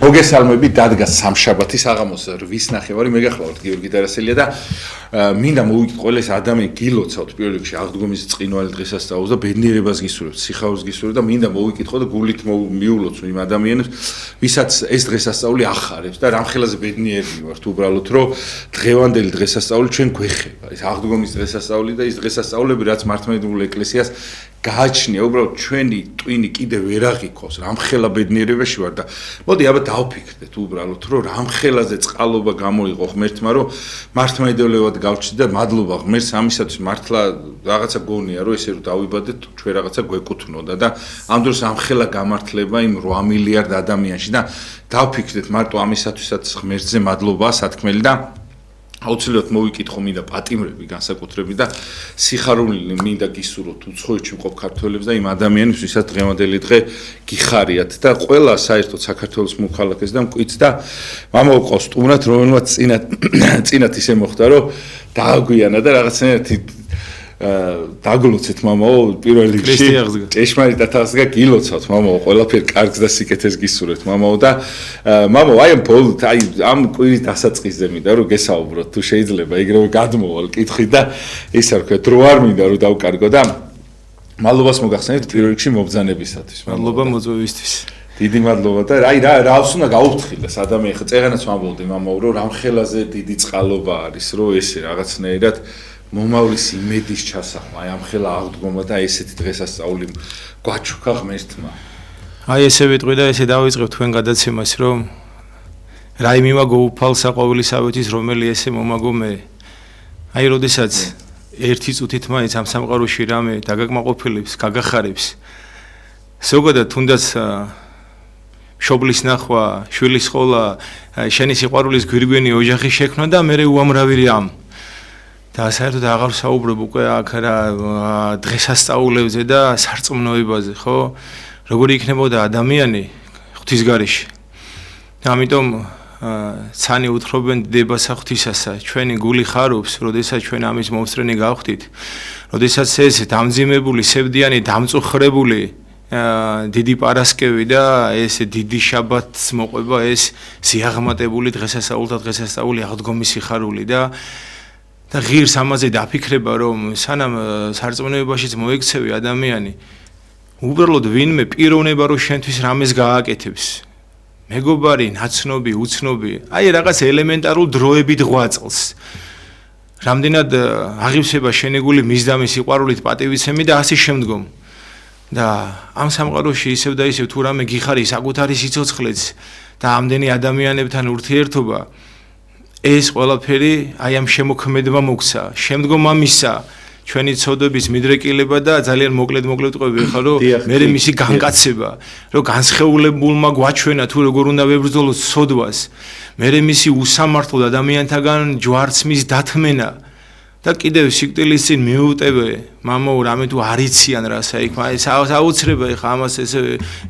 მოგესალმები, დადგა სამშაბათი საღამოს 8:30 მე გახლავთ გიორგი დარასელია და მინდა მოვიგეთ ყველა ეს ადამიანი გილოცავთ პირველ რიგში აღდგომის წინვალი დღესასწაულს და ბედნიერებას გისურვებთ, სიხარულს გისურვებთ და მინდა მოვიკითხო და გულით მიულოცო იმ ადამიანებს, ვისაც ეს დღესასწაული ახარებს და რამხელაზე ბედნიერი ვართ უბრალოდ, რომ დღევანდელი დღესასწაული ჩვენ გვეხება. ეს აღდგომის დღესასწაული და ის დღესასწაულები, რაც მართლმადიდებლურ ეკლესიას გააჩნია, უბრალოდ ჩვენი ტვინი კიდე ვერ აღიქოს, რამხელა ბედნიერებაში ვარ და მოდი აბა დავფიქრდეთ უბრალოდ, რომ რამხელაზე წყალობა გამოიღო ღმერთმა, რომ მართლმადიდებლად გავჩნდით და მადლობა ღმერთს ამისათვის მართლა რაღაცა გონია, რომ ესე რომ დავიბადეთ, ჩვენ რაღაცა გვეკუთვნოდა და ამ დროს ამხელა გამართლება იმ 8 მილიარდ ადამიანში და დავფიქრდეთ მარტო ამისათვისაც ღმერთზე მადლობაა სათქმელი და აუცილებლად მოვიკითხო მინდა პატიმრები განსაკუთრებით და სიხარული მინდა გისურვოთ უცხოეთში მყოფ ქართველებს და იმ ადამიანებს, ვისაც დღევანდელი დღე გიხარიათ და ყველა საერთოდ საქართველოს მოქალაქეს და მკვიდრს და მამა უყავს სტუმრად, რომელმაც წინათ ისე მოხდა, რომ დააგვიანა და რაღაცნაირად დაგლოცეთ მამაო პირველ რიგში ჭეშმარიტად ახსნა გილოცავთ მამაო ყველაფერი კარგს და სიკეთეს გისურვებთ მამაო და მამაო აი ამ კვირის დასაწყისზე მინდა რომ გესაუბროთ თუ შეიძლება ეგრევე გადმოვალ კითხი და ისე რა ვქო დრო არ მინდა რომ დავკარგო და მადლობას მოგახსენებთ პირველ რიგში მობრძანებისათვის მადლობა მოწვევისთვის დიდი მადლობა და აი რას უნდა გაუფრთხილდეს ადამიანი ხა წერანაც ვამბობდი მამაო რომ რამხელაზე დიდი წყალობა არის რომ ესე რაღაცნაირად მომავლის იმედის ჩასახმა, აი ამხელა აღდგომა და ესეთი დღესასწაული გვაჩუქა ღმერთმა. აი ესე ვიტყვი და ესე დავიწყებ თქვენ გადაცემას, რომ რაიმიმა გოუფალსა ყოვლისათვის რომელი ესე მომაგო მე. აი როდესაც ერთი წუთით მაინც ამ სამყაროში რამე დაგაკმაყოფილებს, გაგახარებს. ზოგადად თუნდაც მშობლის ნახვა, შვილის სკოლა, შენი სიყვარულის გვირგვინი ოჯახი შექმნა და მე უამრავი რამ. და საერთოდ აღარ საუბრობ უკვე აქ რა დღესასწაულებზე და სარწმუნოებაზე, ხო? როგორი იქნებოდა ადამიანი ღვთის გარეშე. და ამიტომ ცანი უთხრობენ დებასა ღვთისასა. ჩვენი გული ხარობს, როდესაც ჩვენ ამის მომსწრენი გავხდით. როდესაც ეს დამძიმებული, სევდიანი, დამწუხრებული დიდი პარასკევი და ეს დიდი შაბათს მოყვება ეს სიაღმატებული დღესასწაულთა დღესასწაული აღდგომის სიხარული და ღირს ამაზე დაფიქრება რომ სანამ სარწმუნოებაშიც მოექცევი ადამიანი უბრალოდ ვინმე პიროვნება რომ შენთვის რამეს გააკეთებს მეგობარი ნაცნობი უცნობი აი რაღაც ელემენტარულ დროებით ღვაწლს რამდენად აღივსება შენეგული მისდამი სიყვარულით პატივისცემი და ასე შემდგომ და ამ სამყაროში ისევ და ისევ თუ რამე გიხარი საკუთარი სიცოცხლეც და ამდენი ადამიანებთან ურთიერთობა ეს ყველაფერი აი ამ შემოქმედმა მოგცა. შემდგომ ამისა ჩვენი ცოდვების მიდრეკილება და ძალიან მოკლედ ვიყავი ხა რომ მე მისი განკაცება, რომ განსხეულებულმა გვაჩვენა თუ როგორ უნდა ვებრძოლოთ ცოდვას. მე მისი უსამართლოდ ადამიანთაგან ჯვარცმის დათმენა და კიდევ სიკვდილის წინ მიუტევე მამაო რამე თუ არ იციან რა საიქმა ეს აუცილებლად ხა ამას ესე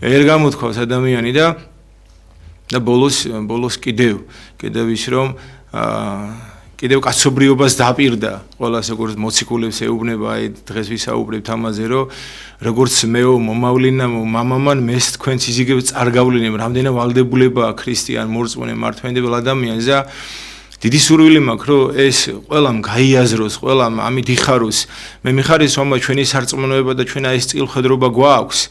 ვერ გამოთქვას ადამიანი და ბოლოს კიდევ ის რომ კიდევ კაცობრიობას დაპირდა ყველას როგორც მოციქულებს ეუბნება აი დღეს ვისაუბრებთ ამაზე რომ როგორც მეო მომავლინა მამამან მეს თქვენც იზიგებთ წარგავლინებ რამდენად ვალდებულებაა ქრისტიან მორწმუნე მართლმადიდებელ ადამიანს და დიდი სურვილი მაქვს რომ ეს ყველამ გაიაზროს ყველამ ამით იხაროს მე მიხარეს რომ ჩვენი სარწმუნოება და ჩვენ ეს წილხედრობა გვაქვს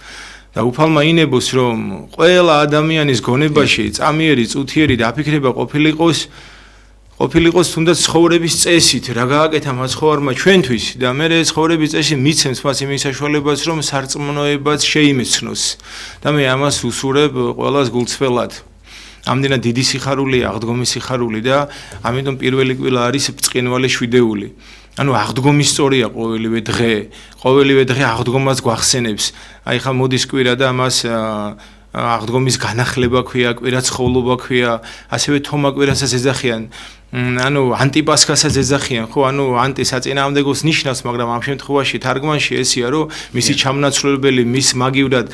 და უფალმა ინებოს რომ ყველა ადამიანის გონებაში წამიერი წუთიერი დაფიქრება ყოფილიყოს თუნდაც ცხოვრების წესით რა გააკეთა მაცხოვარმა ჩვენთვის და მე ეს ცხოვრების წესი მიცემს მას იმის საშუალებას რომ სარწმუნოებაც შეიმეცნოს და მე ამას უსურებ ყველას გულწრფელად ამდენად დიდი სიხარულია აღდგომის სიხარული და ამიტომ პირველი კვირა არის ბრწყინვალე შვიდეული ანუ აღდგომის სწორია ყოველივე დღე აღდგომას გვახსენებს აი ხა მოდის კვირა და მას აღდგომის განახლება ქვია კვირა ცხოვლობა ქვია ასევე თომა კვირასაც ეძახიან ანუ ანტიპასქასაც ეძახიან ხო ანუ ანტისაწინააღმდეგოს ნიშნავს მაგრამ ამ შემთხვევაში თარგმანში ესია რომ მისი ჩამნაცვლებელი მის მაგივრად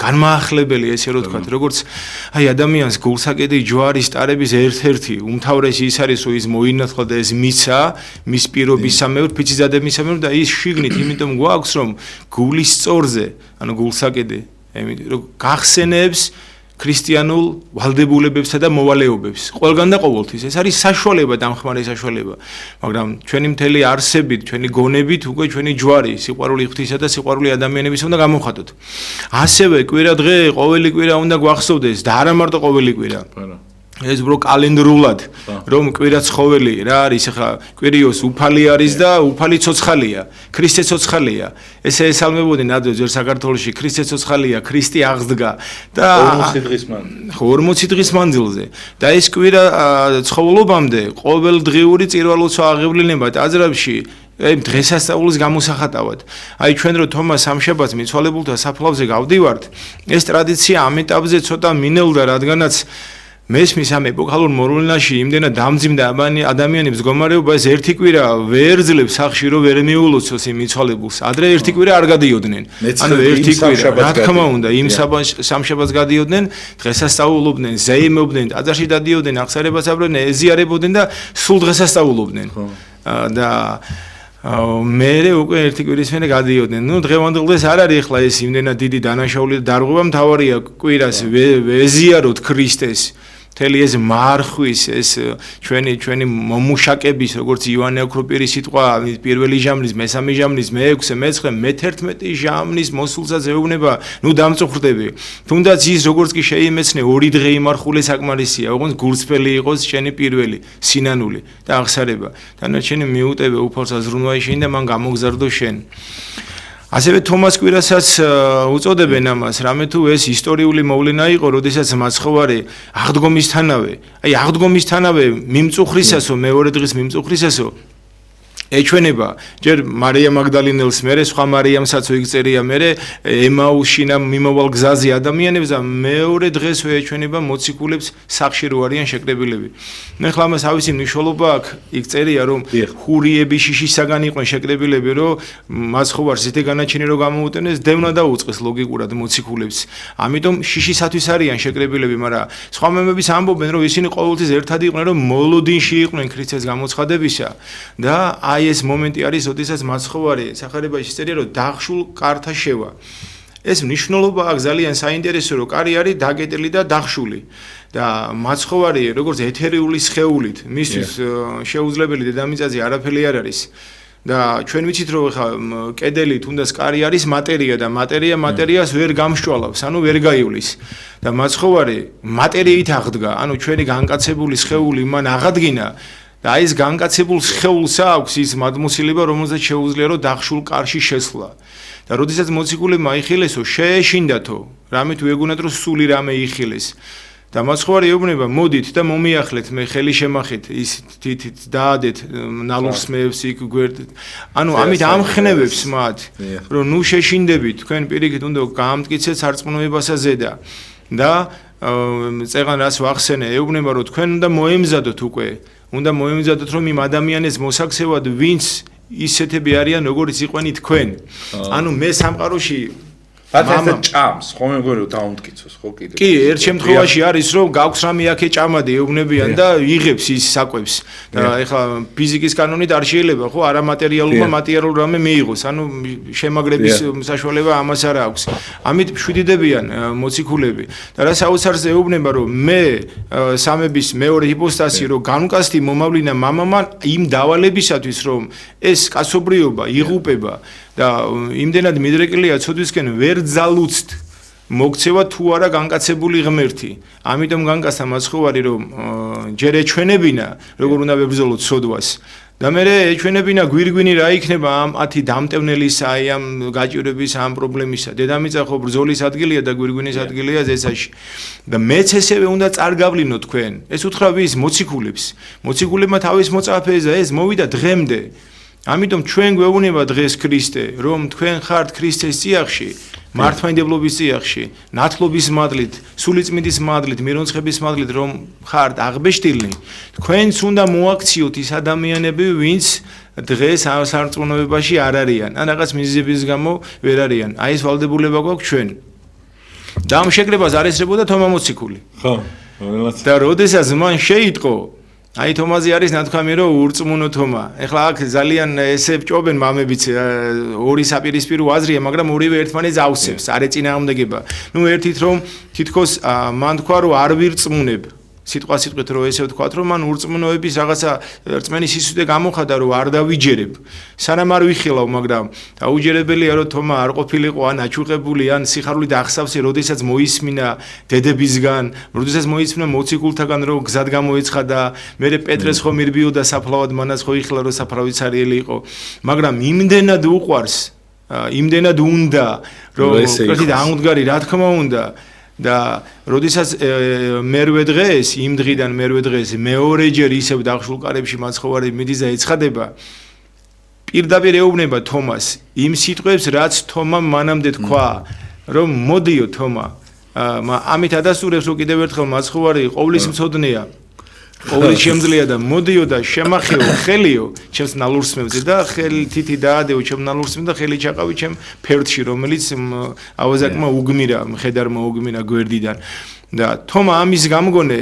განმაახლებელი ესე რომ თქვა როგორც აი ადამიანს გულსაკედი ჯვარის ტარების ერთ-ერთი უმთავრესი ის არის რომ ის მოინათლა და ეს მიცა მის პირობისამებრ ფიციზადებისამებრ და ის შიგნით იმიტომ გვაქვს რომ გულის სწორზე ანუ გულსაკედი რომ გახსენებს ქრისტიანულ ვალდებულებებსა და მოვალეობებს. ყველგან და ყოველთვის ეს არის საშუალება, დამხმარე საშუალება. მაგრამ ჩვენი მთელი არსებით, ჩვენი გონებით უკვე ჩვენი ჯვარი, სიყვარული ღვთისა და სიყვარული ადამიანების უნდა გამოვხატოთ. ასევე კვირა დღე, ყოველი კვირა უნდა გვახსოვდეს და არა მარტო ყოველი კვირა. ეს ბრო კალენდრულად რომ კვირა ცხოველი რა არის ახლა კვირიოს უფალი არის და უფალი ცოცხალია ქრისტე ცოცხალია ესე ესალმებოდნენ ადრე ძველ საქართველოში ქრისტე ცოცხალია ქრისტე აღსდგა და 40 დღის მანძილზე 40 დღის მანძილზე და ეს კვირა ცხოველობამდე ყოველდღიური წირვალოცვა აღევლინება ტაძრებში დღესასწაულის გამოსახატავად. აი ჩვენ რო თომას სამშაბათს მიცვალებულთა საფლავზე გავდივართ, ეს ტრადიცია ამ ეტაპზე ცოტა მინელდა, რადგანაც მესმის ამ ეპოქალურ მოვლენაში იმდენად დამძიმდა ადამიანებს მდგომარეობა ეს ერთი კვირა ვერ ძლებს სახში რომ ვერ მიულოცოს იმ მიცვალებულს. ადრე ერთი კვირა არ გადიოდნენ. ანუ ერთი კვირა რა თქმა უნდა იმ სამშაბათს გადიოდნენ, დღესასწაულობდნენ, ზეიმობდნენ, ტაძარში დადიოდნენ, აღსარებას აბრდნენ, ეზიარებოდნენ და სულ დღესასწაულობდნენ. და მერე უკვე ერთი კვირის მერე გადიოდნენ. ნუ დღევანდელს არ არის ახლა ეს იმდენად დიდი დანაშაული და დარღვევა მთავარია კვირას ვეზიაროთ ქრისტეს. მთელი ეს მარხვის ეს ჩვენი მომუშაკების როგორც ივანე ოქროპირის სიტყვა პირველი ჟამნის, მესამე ჟამნის, მეექვსე, მეცხრე, მე-11 ჟამნის მოსულსაც ეუბნება, ნუ დამწუხრდები. თუნდაც ის როგორც კი შეიმეცნე ორი დღე იმარხულე საკმარისია, ოღონდ გულწრფელი იყოს შენი პირველი სინანული და აღსარება. დანარჩენი მიუტევე უფალს აზრუნვայի შენ და მან გამოგზარდო შენ. ასევე თომას კვირასაც უწოდებენ ამას, რამე თუ ეს ისტორიული მოვლენა იყო, როდესაც მაცხოვარი აღდგომისთანავე, აი აღდგომისთანავე მიმწუხრისასო, მეორე დღის მიმწუხრისასო ეჩვენება ჯერ მარია მაგდალინელს, მერე სხვა მარიამსაც იგწერია, მერე ემაუსში მიმოვალ გზაზე ადამიანებს და მეორე დღესვე ეჩვენება მოციქულებს სახში რო არიან შეკრებილები. ნუ ახლა ამას ავისი მნიშვნელობა აქვს, იგწერია რომ ხურიები შიშისაგან იყვნენ შეკრებილები, რომ მაცხოვარს ისეთი განაჩენი რო გამოუტენეს, დევნა დაუწყეს ლოგიკურად მოციქულებს. ამიტომ შიშისათვის არიან შეკრებილები, მაგრამ სხვა მემების ამბობენ, რომ ისინი ყოველთვის ერთად იყვნენ, რომ მოლოდინში იყვნენ ქრისტეს გამოცხადებისა და აი ეს მომენტი არის, როდესაც მაცხოვარი სახარებაში წერია, რომ დახშულ კართა შევა. ეს მნიშვნელობა აქვს ძალიან საინტერესო, რომ კარი არის დაგეტილი და დახშული. და მაცხოვარი როგორც ეთერიული სხეულით, მისთვის შეუძლებელი დედამიწაზე არაფერი არ არის. და ჩვენ ვიცით რომ ხა კედელი თუნდაც კარი არის მატერია და მატერიას ვერ გამშვალავს, ანუ ვერ გაივლის. და მაცხოვარი მატერიით აღდგა, ანუ ჩვენი განკაცებული სხეული მან აღადგინა და აი ეს განკაცებულ სხეულს აქვს ის მადმოსილება, რომელზეც შეუძლია რომ დახშულ კარში შესვლა. და როდესაც მოციქულებმა იხილესო, შეეშინდათო, რამე თუ ეგონათ რომ სული რამე იხილეს. და მაცხოვარი ეუბნება, მოდით და მომიახლეთ, მე ხელი შემახეთ, ის თითით დაადეთ ნალურს მეებს იქ გვერდით. ანუ ამით ამხნევებს მათ, რომ ნუ შეშინდებით, თქვენ პირიქით უნდა გაამტკიცეთ სარწმუნოებასა ზედა. და წეღან რას ვახსენე, ეუბნება რომ თქვენ უნდა მოემზადოთ უკვე. უნდა მოემზადოთ რომ იმ ადამიანებს მოსაქცევად ვინც ისეთები არიან როგორც იყვნენ თქვენ. ანუ მე სამყაროში ბატონო ჭამს, ხომ მეგონა დაუმტკიცოს, ხო კიდე. კი, ერთ შემთხვევაში არის რომ გაქვს რამე აქე ჭამადი ეუბნებიან და იღებს ის საკვებს. და ეხლა ფიზიკის კანონით არ შეიძლება, ხო, არამატერიალურმა მატერიალურ რამე მიიღოს. ანუ შემაგრების საშუალება ამას არ აქვს. ამით მშვიდდებიან მოციქულები. და რა საოცარზე ეუბნება რომ მე სამების მეორე ჰიპოსტასი რომ განკასტი მომავლინა მამამა იმ დავალებისათვის რომ ეს კაცობრიობა იღუპება და იმდენად მიდრეკილია ცოდვისკენ ვერ ძალუცთ მოგცევა თუ არა განკაცებული ღმერთი. ამიტომ განკასთა მაცხოვარი რომ ჯერ ეჩვენებინა როგორ უნდა ვებრძოლოთ ცოდვას. და მე ეჩვენებინა გვირგვინი რა იქნება ამ 10 დამტევნელისა აი ამ გაჭირების ამ პრობლემისა. დედამიწა ხო ბრძოლის ადგილია და გვირგვინის ადგილია ზეცაში. და მეც ესევე უნდა წარგავლინო თქვენ. ეს უთხრა ვის მოციქულებს. მოციქულებმა თავის მოწაფეზე ეს მოვიდა დღემდე. ამიტომ ჩვენ გვეუბნება დღეს ქრისტე, რომ თქვენ ხართ ქრისტეს წიაღში, მართლმადიდებლობის წიაღში, ნათლობის მადლით, სულიწმიდის მადლით, მირონცხების მადლით, რომ ხართ აღბეჭდილნი, თქვენც უნდა მოაქციოთ ის ადამიანები, ვინც დღეს ამ სარწმუნოებაში არ არიან, ან რაღაც მიზეზების გამო ვერ არიან. აი ეს ვალდებულება გვაქვს ჩვენ. და ამ შეკრებას არ ესწრებოდა თომა მოციქული. ხო, და როდესაც მან შეიტყო აი თომაზე არის ნათქვამი რომ ურწმუნო თომა. ეხლა აქ ძალიან ესე ჭობენ მამებიც ორი საპირისპირო აზრია, მაგრამ ორივე ერთმანეთს ავსებს, არ ეწინააღმდეგება. ნუ ერთით რომ თითქოს მან თქვა რომ არ ვირწმუნებ. სიტყვით რომ ესე ვთქვათ რომ მან ურწმუნოების რაღაცა რწმენის სისუსტე გამოხატა რომ არ დავიჯერებ. სანამ არ ვიხილავ, მაგრამ დაუჯერებელია რომ თომა არ ყოფილიყო ან აჩუღებული ან სიხარული დაახსავსე, როდესაც მოისმინა დედებისგან, როდესაც მოისმინა მოციქულთაგან რომ გზად გამოეცხადა, მერე პეტრეს ხომ ირბიოდა საფლავად, მანაც ხო იხილა რომ საფლავი ცარიელი იყო, მაგრამ იმდენად უყვარს, იმდენად უნდა რომ კეთილი დაამდგარი, რა თქმა უნდა და როდესაც მერვე დღეს, იმ დღიდან მერვე დღეს მეორეჯერ ისევ დახშულ კარებში მაცხოვარი მიდის და ეცხადება, პირდაპირ ეუბნება თომას იმ სიტყვებს, რაც თომამ მანამდე თქვა, რომ მოდიო თომა, ამით ადასტურებს, რომ კიდევ ერთხელ მაცხოვარი ყოვლის მცოდნეა, ყოვლის შემძლეა და მოდიო და შემახეო ხელიო ჩემს ნალურსმებზე და ხელი თითი დაადეო ჩემ ნალურსმზე და ხელი ჩაყავი ჩემ ფერდში, რომელიც ავაზაკმა უგმირა, მხედარმა უგმირა გვერდიდან. და თომა ამის გამგონე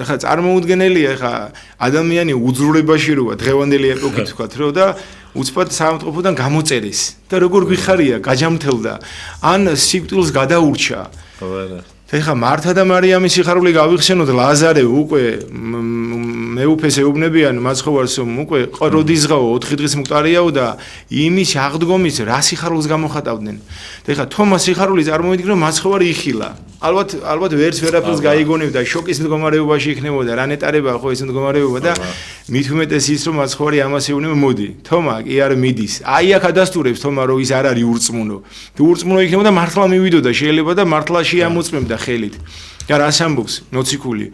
ხა წარმოუდგენელია, ხა ადამიანი უძრურებაში როა დღევანდელი ეპოქით ვთქვათ რომ და უცბად სამწყობოდან გამოწერეს და როგორ გიხარია, გაჯამთელდა, ან სიკვდილს გადაურჩა. ეხა მართა და მარიამის სიხარული გავიხსენოთ, ლაზარე უკვე მეუფეს ეუბნებიან მაცხოვარს, უკვე როდისღაო 4 დღის მკვდარიაო და იმის აღდგომის რა სიხარულს გამოხატავდნენ. ეხა თომას სიხარული წარმოიდგინე რომ მაცხოვარი იხილა. ალბათ ვერაფერს გაიგონებდა, შოკის მდგომარეობაში იქნებოდა, რა ნეტარება ხო ეს მდგომარეობა და მით უმეტეს ის რომ მაცხოვარი ამას ეუბნება, მოდი, თომა კი არ მიდის. აი აქ ადასტურებს თომა რომ ის არ არის ურწმუნო. თუ ურწმუნო იქნებოდა მართლა მივიდოდა, შეიძლება და მართლა შეამოწმებდა ხელით. და რას ამბობს მოციქული?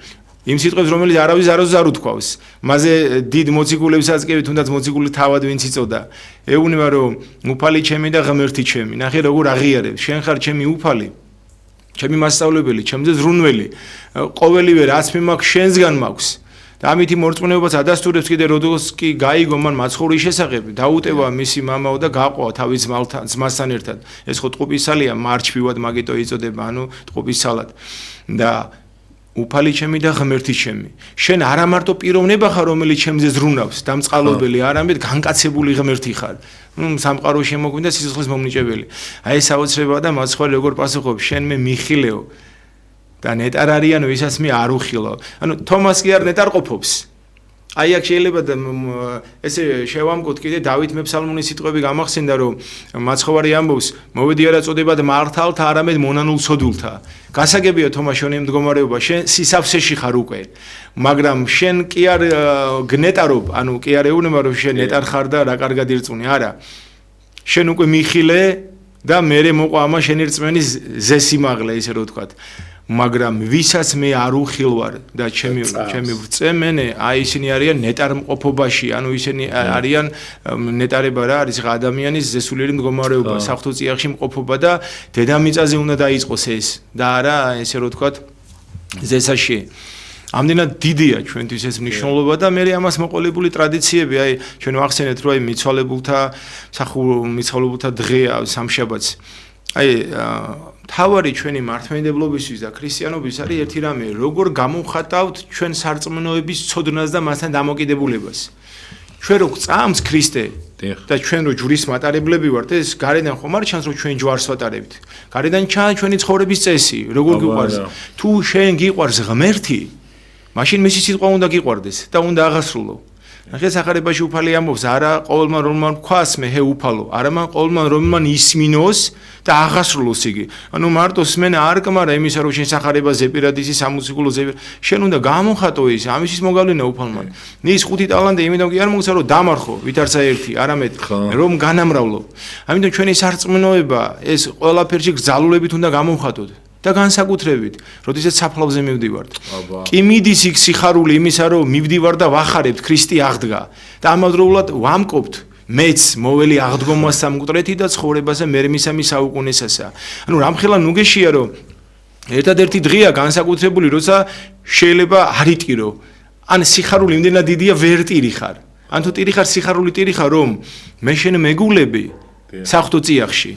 იმ სიტყვებს რომელიც არავის არ უთქვავს. მასე დიდ მოციქულებსაც კი თუნდაც მოციქული თავად ვინც იწოდა. ეუბნება რომ უფალი ჩემი და ღმერთი ჩემი. ნახე როგორ აღიარებს. შენ ხარ ჩემი უფალი. ჩემი მასწავლებელი, ჩემზე ზრუნველი. ყოველივე რაც მე მაქვს შენსგან მაქვს. და ამითი მორწმუნეობას ადასტურებს კიდე როდოს კი გაიგო მან მაცხოვრის შესახებ, დაუტევა მისი მამაო და გაყვა თავის ძმასთან ერთად. ეს ხო ტყუპისალია, მარჩფივად მაგიტო იწოდება, ანუ ტყუპისალად. და უფალი ჩემი და ღმერთი ჩემი. შენ არა მარტო პიროვნება ხარ, რომელიც ჩემზე ზრუნავს, დამწყალობელი, არამედ განკაცებული ღმერთი ხარ. სამყარო შემოგვინდა სიცოცხლის მომნიჭებელი. აი ეს აუცილებლად და მაცხოვარი როგორ პასუხობს, შენ მე მიხილეო და ნეტარ არიანო, ვისაც მე არ უხილავ. ანუ თომას კი არ ნეტარ ყოფობს. აი აქ შეიძლება ესე შევამკოთ კიდე დავით მეფსალმონის სიტყვები გამახსენდა რომ მაცხოვარი ამბობს მოვედი არა წოდებად მართალთა, არამედ მონანულ ცოდულთა. გასაგებია თომა შენი მდგომარეობა, შენ სისავსეში ხარ უკვე, მაგრამ შენ კი არ გნეტარობ, ანუ კი არ ეუბნება რომ შენ ნეტარ ხარ და რა კარგად ირწმუნე, არა. შენ უკვე მიხილე და მერე მოყვა ამა შენი რწმენის ზესიმაღლე, ისე რომ ვთქვათ. მაგრამ ვისაც მე არ უხილვარ და ჩემი ვრწემენე, აი ისინი არიან ნეტარმყოფობაში, ანუ ისინი არიან ნეტარება რა არის ხა ადამიანის ზესულიერი მდგომარეობა, საღვთო წიაღში მყოფობა და დედამიწაზე უნდა დაიწყოს ეს და არა ესე რომ ვთქვათ ზესაში. ამდენად დიდია ჩვენთვის ეს მნიშვნელობა და მე ამას მოყოლებული ტრადიციები, აი ჩვენ ვახსენეთ რომ აი მიცვალებულთა დღეა სამშაბათს. აი თავარი ჩვენი მართლმადიდებლობისთვის და ქრისტიანობის არის ერთი რამე, როგორ გამოვხატავთ ჩვენ სარწმუნოების ცოდნას და მასთან დამოკიდებულებას. ჩვენ რო წამს ქრისტე და ჩვენ რო ჯვრის მატარებლები ვართ, ეს გარედან ხომ არ ჩანს რომ ჩვენ ჯვარს ვატარებთ. გარედან ჩანს ჩვენი ცხოვრების წესი, როგორ გიყვარს. თუ შენ გიყვარს ღმერთი, მაშინ მისი სიტყვა უნდა გიყვარდეს და უნდა აღასრულო. ახლა სახარებაში უფალი ამბობს, არა ყოველმა რომელმან თქვას მე ჰე უფალო, არა მან ყოველმა რომელმან ისმინოს და აღასრულოს იგი. ანუ მარტო სმენა არ კმარა იმისა რომ შენ სახარებაზე პირადისი სამოციქულოზე შენ უნდა გამოხატო ის, ამისთვის მოგავლენა უფალმა. ის 5 ტალანტი იმედო კი არ მოგცა რომ დამარხო, ვითარცა ერთი, არამედ რომ განამრავლო. ამიტომ ჩვენი სარწმუნოება ეს ყველაფერში გზალულებით უნდა გამოვხატოთ. და განსაკუთრებით, როდესაც საფლავზე მივდივართ. კი მიდის იქ სიხარული იმისა, რომ მივდივარ და ვახარებთ ქრისტე აღდგა. და ამავდროულად ვამკობთ მეც მოველი აღდგომას სამკვდრეთი და ცხოვრებაზე მერმისამი საუკუნესასა. ანუ რამხელა ნუგეშია, რომ ერთადერთი დღეა განსაკუთრებული, როცა შეიძლება არ იტირო. ან სიხარული იმდენად დიდია, ვერ ტირი ხარ. ან თუ ტირი ხარ, სიხარული ტირი ხარ, რომ მე შენ მეგულები საღვთო წიაღში.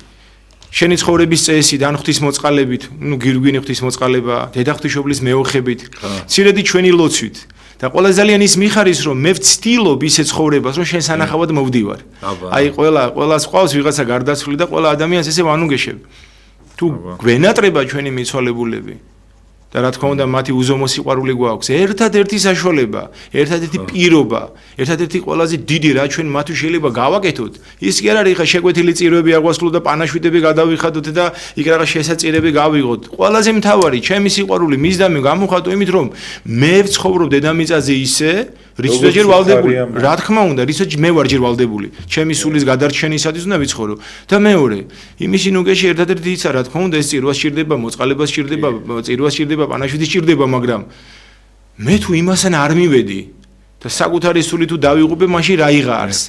შენი ცხოვრების წესი და ღვთის მოწყალებით, გირგვინი ღვთის მოწყალება, დედა ღვთისმშობლის მეოხებით, ცირედი ჩვენი ლოცვით და ყველა ძალიან ის მიხარის რომ მე ვცდილობ ისე ცხოვრებას რომ შენ სანახავად მოვდივარ. აი ყველას ყავს ვიღაცა გარდაცვლილი და ყველა ადამიანს ესე ვანუგეშებ. თუ გვენატრება ჩვენი მიცვალებულები და რა თქმა უნდა მათი უზომო სიყვარული გვაქვს ერთადერთი საშუალება ერთადერთი პირობა ერთადერთი ყველაზე დიდი რა ჩვენ მათთვის შეიძლება გავაკეთოთ ის კი არ არის ხა შეკვეთილი წირვები აღვასრულოთ და პანაშვიდები გადავიხადოთ და იქ რაღაც შესაწირები გავიღოთ ყველაზე მთავარი ჩემი სიყვარული მის და მე გამოვხატო იმით რომ მე ვცხოვრობ დედამიწაზე ისე რიცხვი ჯერ ვალდებული რა თქმა უნდა რიცხვი მე ვარ ჯერ ვალდებული ჩემი სულის გადარჩენისათვის უნდა ვიცხოვრო და მეორე იმისი ნუგეში ერთადერთი ისა რა თქმა უნდა ეს წირვა სჭირდება მოწყალება სჭირდება წირვა სჭირდება პანაშვიდი სჭირდება მაგრამ მე თუ იმასთან არ მივედი და საკუთარი სული თუ დავიღუპე მაშინ რა იღარს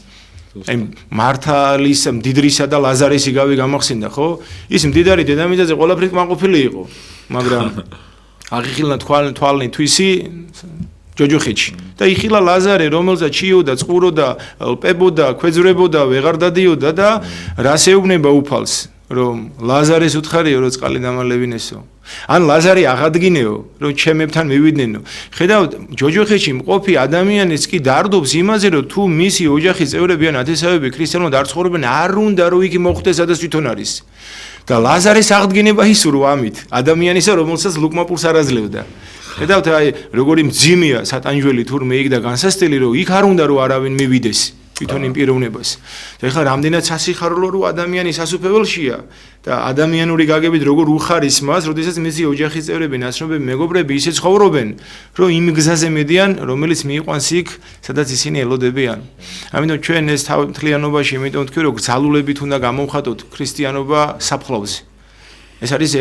აი მართალის მდიდრისა და ლაზარესი გავი გამახსენდა ხო ის მდიდარი დედამიწაზე ყველაფერი კმაყოფილი იყო მაგრამ აღიხილნა თვალნი თვისი ჯოჯოხეთში და იხილა ლაზარე რომელზეც ჩიოდა წყუროდა ლპებოდა ქვეძვრებოდა ვეღარ დადიოდა და რას ეუბნება უფალს რომ ლაზარეს უთხარიო რომ წყალი დამალევინესო ან ლაზარი აღადგინეო რომ ჩემებთან მივიდნენ ხედავთ ჯოჯოხეთში მყოფი ადამიანის კი დარდობს იმაზე რომ თუ მისი ოჯახის წევრები ან ათესავები ქრისტიანულად არ ცხოვრობენ არ უნდა რომ იგი მოხვდეს სადაც თვითონ არის და ლაზარეს აღდგენება ისურვა ამით ადამიანისა რომელსაც ლუკმაპურს არ აძლევდა ხედავთ აი როგორი მძიმეა სატანჯველი თურმე იქ და განსასწრელი რომ იქ არ უნდა რომ არავინ მივიდეს თვითონ იმ პიროვნებას და ეხლა რამდენად სასიხარულო რომ ადამიანი სასუფეველშია და ადამიანური გაგებით როგორ უხარის მას როდესაც მისი ოჯახის წევრები ნაცნობები მეგობრები ისე ცხოვრობენ რომ იმ გზაზე მედიან რომელიც მიიყვანს იქ სადაც ისინი ელოდებიან ამიტომ ჩვენ ეს თავთლიანობაში იმიტომ თქვი რომ გზალულებით უნდა გამოვხატოთ ქრისტიანობა საფლავზე ეს არის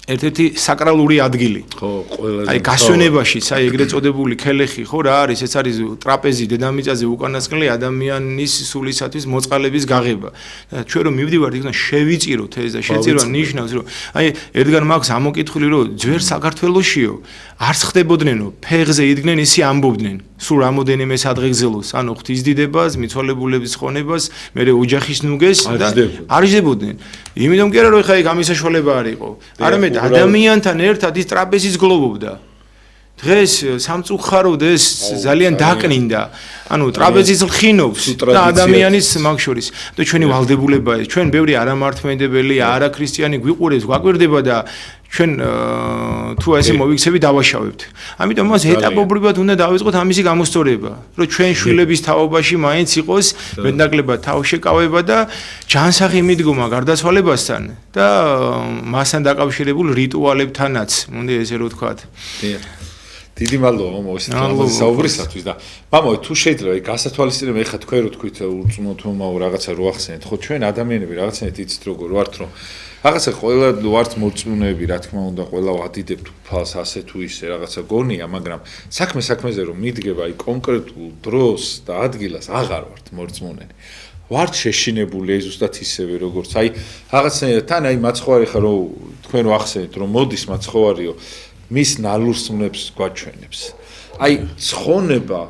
ერთ-ერთი საკრალური ადგილი. ხო, ყველაზე. აი გასვენებაშიც, აი ეგრეთ წოდებული ქელეხი, ხო რა არის, ეს არის ტრაპეზი დედამიწაზე უკანასკნელი ადამიანის სულისათვის მოწყალების გაღება. და ჩვენ რომ მივდივართ იქ და შევიწიროთ ეს და შეწირვა ნიშნავს რომ აი ერთგან მაქვს ამოკითხული რომ ძვერ საქართველოსიო არც ხდებოდნენ ფეხზე იდგნენ ისე ამბობდნენ სულ რამოდენიმე სადღეგრძელოს ანუ ღვთისდიდებას, მიცვალებულების ხონებას, მერე ოჯახის ნუგეს და არ იძებოდნენ. იმიტომ კი არა რომ ხა იქ ამის საშუალება არ იყო. არამედ ადამიანთან ერთად ის ტრაპეზის გლოვობდა. დღეს სამწუხაროდ ეს ძალიან დაკნინდა. ანუ ტრაპეზის ლხინობს და ადამიანის მაგ შორის. და ჩვენი ვალდებულება ეს, ჩვენ ბევრი არამართმედებელი, არაქრისტიანი გვიყურებს, გვაკვირდება და ჩვენ თუ ესე მოვიქცევით დავაშავებთ. ამიტომ მას ეტაპობრივად უნდა დავიწყოთ ამისი გამოსწორება, რომ ჩვენ შვილების თაობაში მაინც იყოს მეტნაკლებად თავშეკავება და ჯანსაღი მიდგომა გარდაცვალებასთან და მასთან დაკავშირებულ რიტუალებთანაც, უნდა ესე რომ ვთქვათ. დიდი მადლობა მომოსწორებულ საუბრისათვის და მამო თუ შეიძლება აი გასათვალისწინებ ეხა თქვენ რო თქვით უწმოთ მომავალ რაღაცა რო ახსენეთ ხო ჩვენ ადამიანები რაღაცნაირად იცით როგორ ვართ რომ რაღაცა ყველა ვართ მორწმუნეები რა თქმა უნდა ყველა ვადიდებთ უფალს ასე თუ ისე რაღაცა გონია მაგრამ საქმეზე რომ მიდგება აი კონკრეტულ დროს და ადგილას აღარ ვართ მორწმუნენი ვართ შეშინებული აი ზუსტად ისევე როგორც აი რაღაცნაირად თან აი მაცხოვარი ხარ რომ თქვენ რო ახსენეთ რომ მოდის მაცხოვარიო მის ნალურსმნებს გვაჩვენებს. აი, ცხონება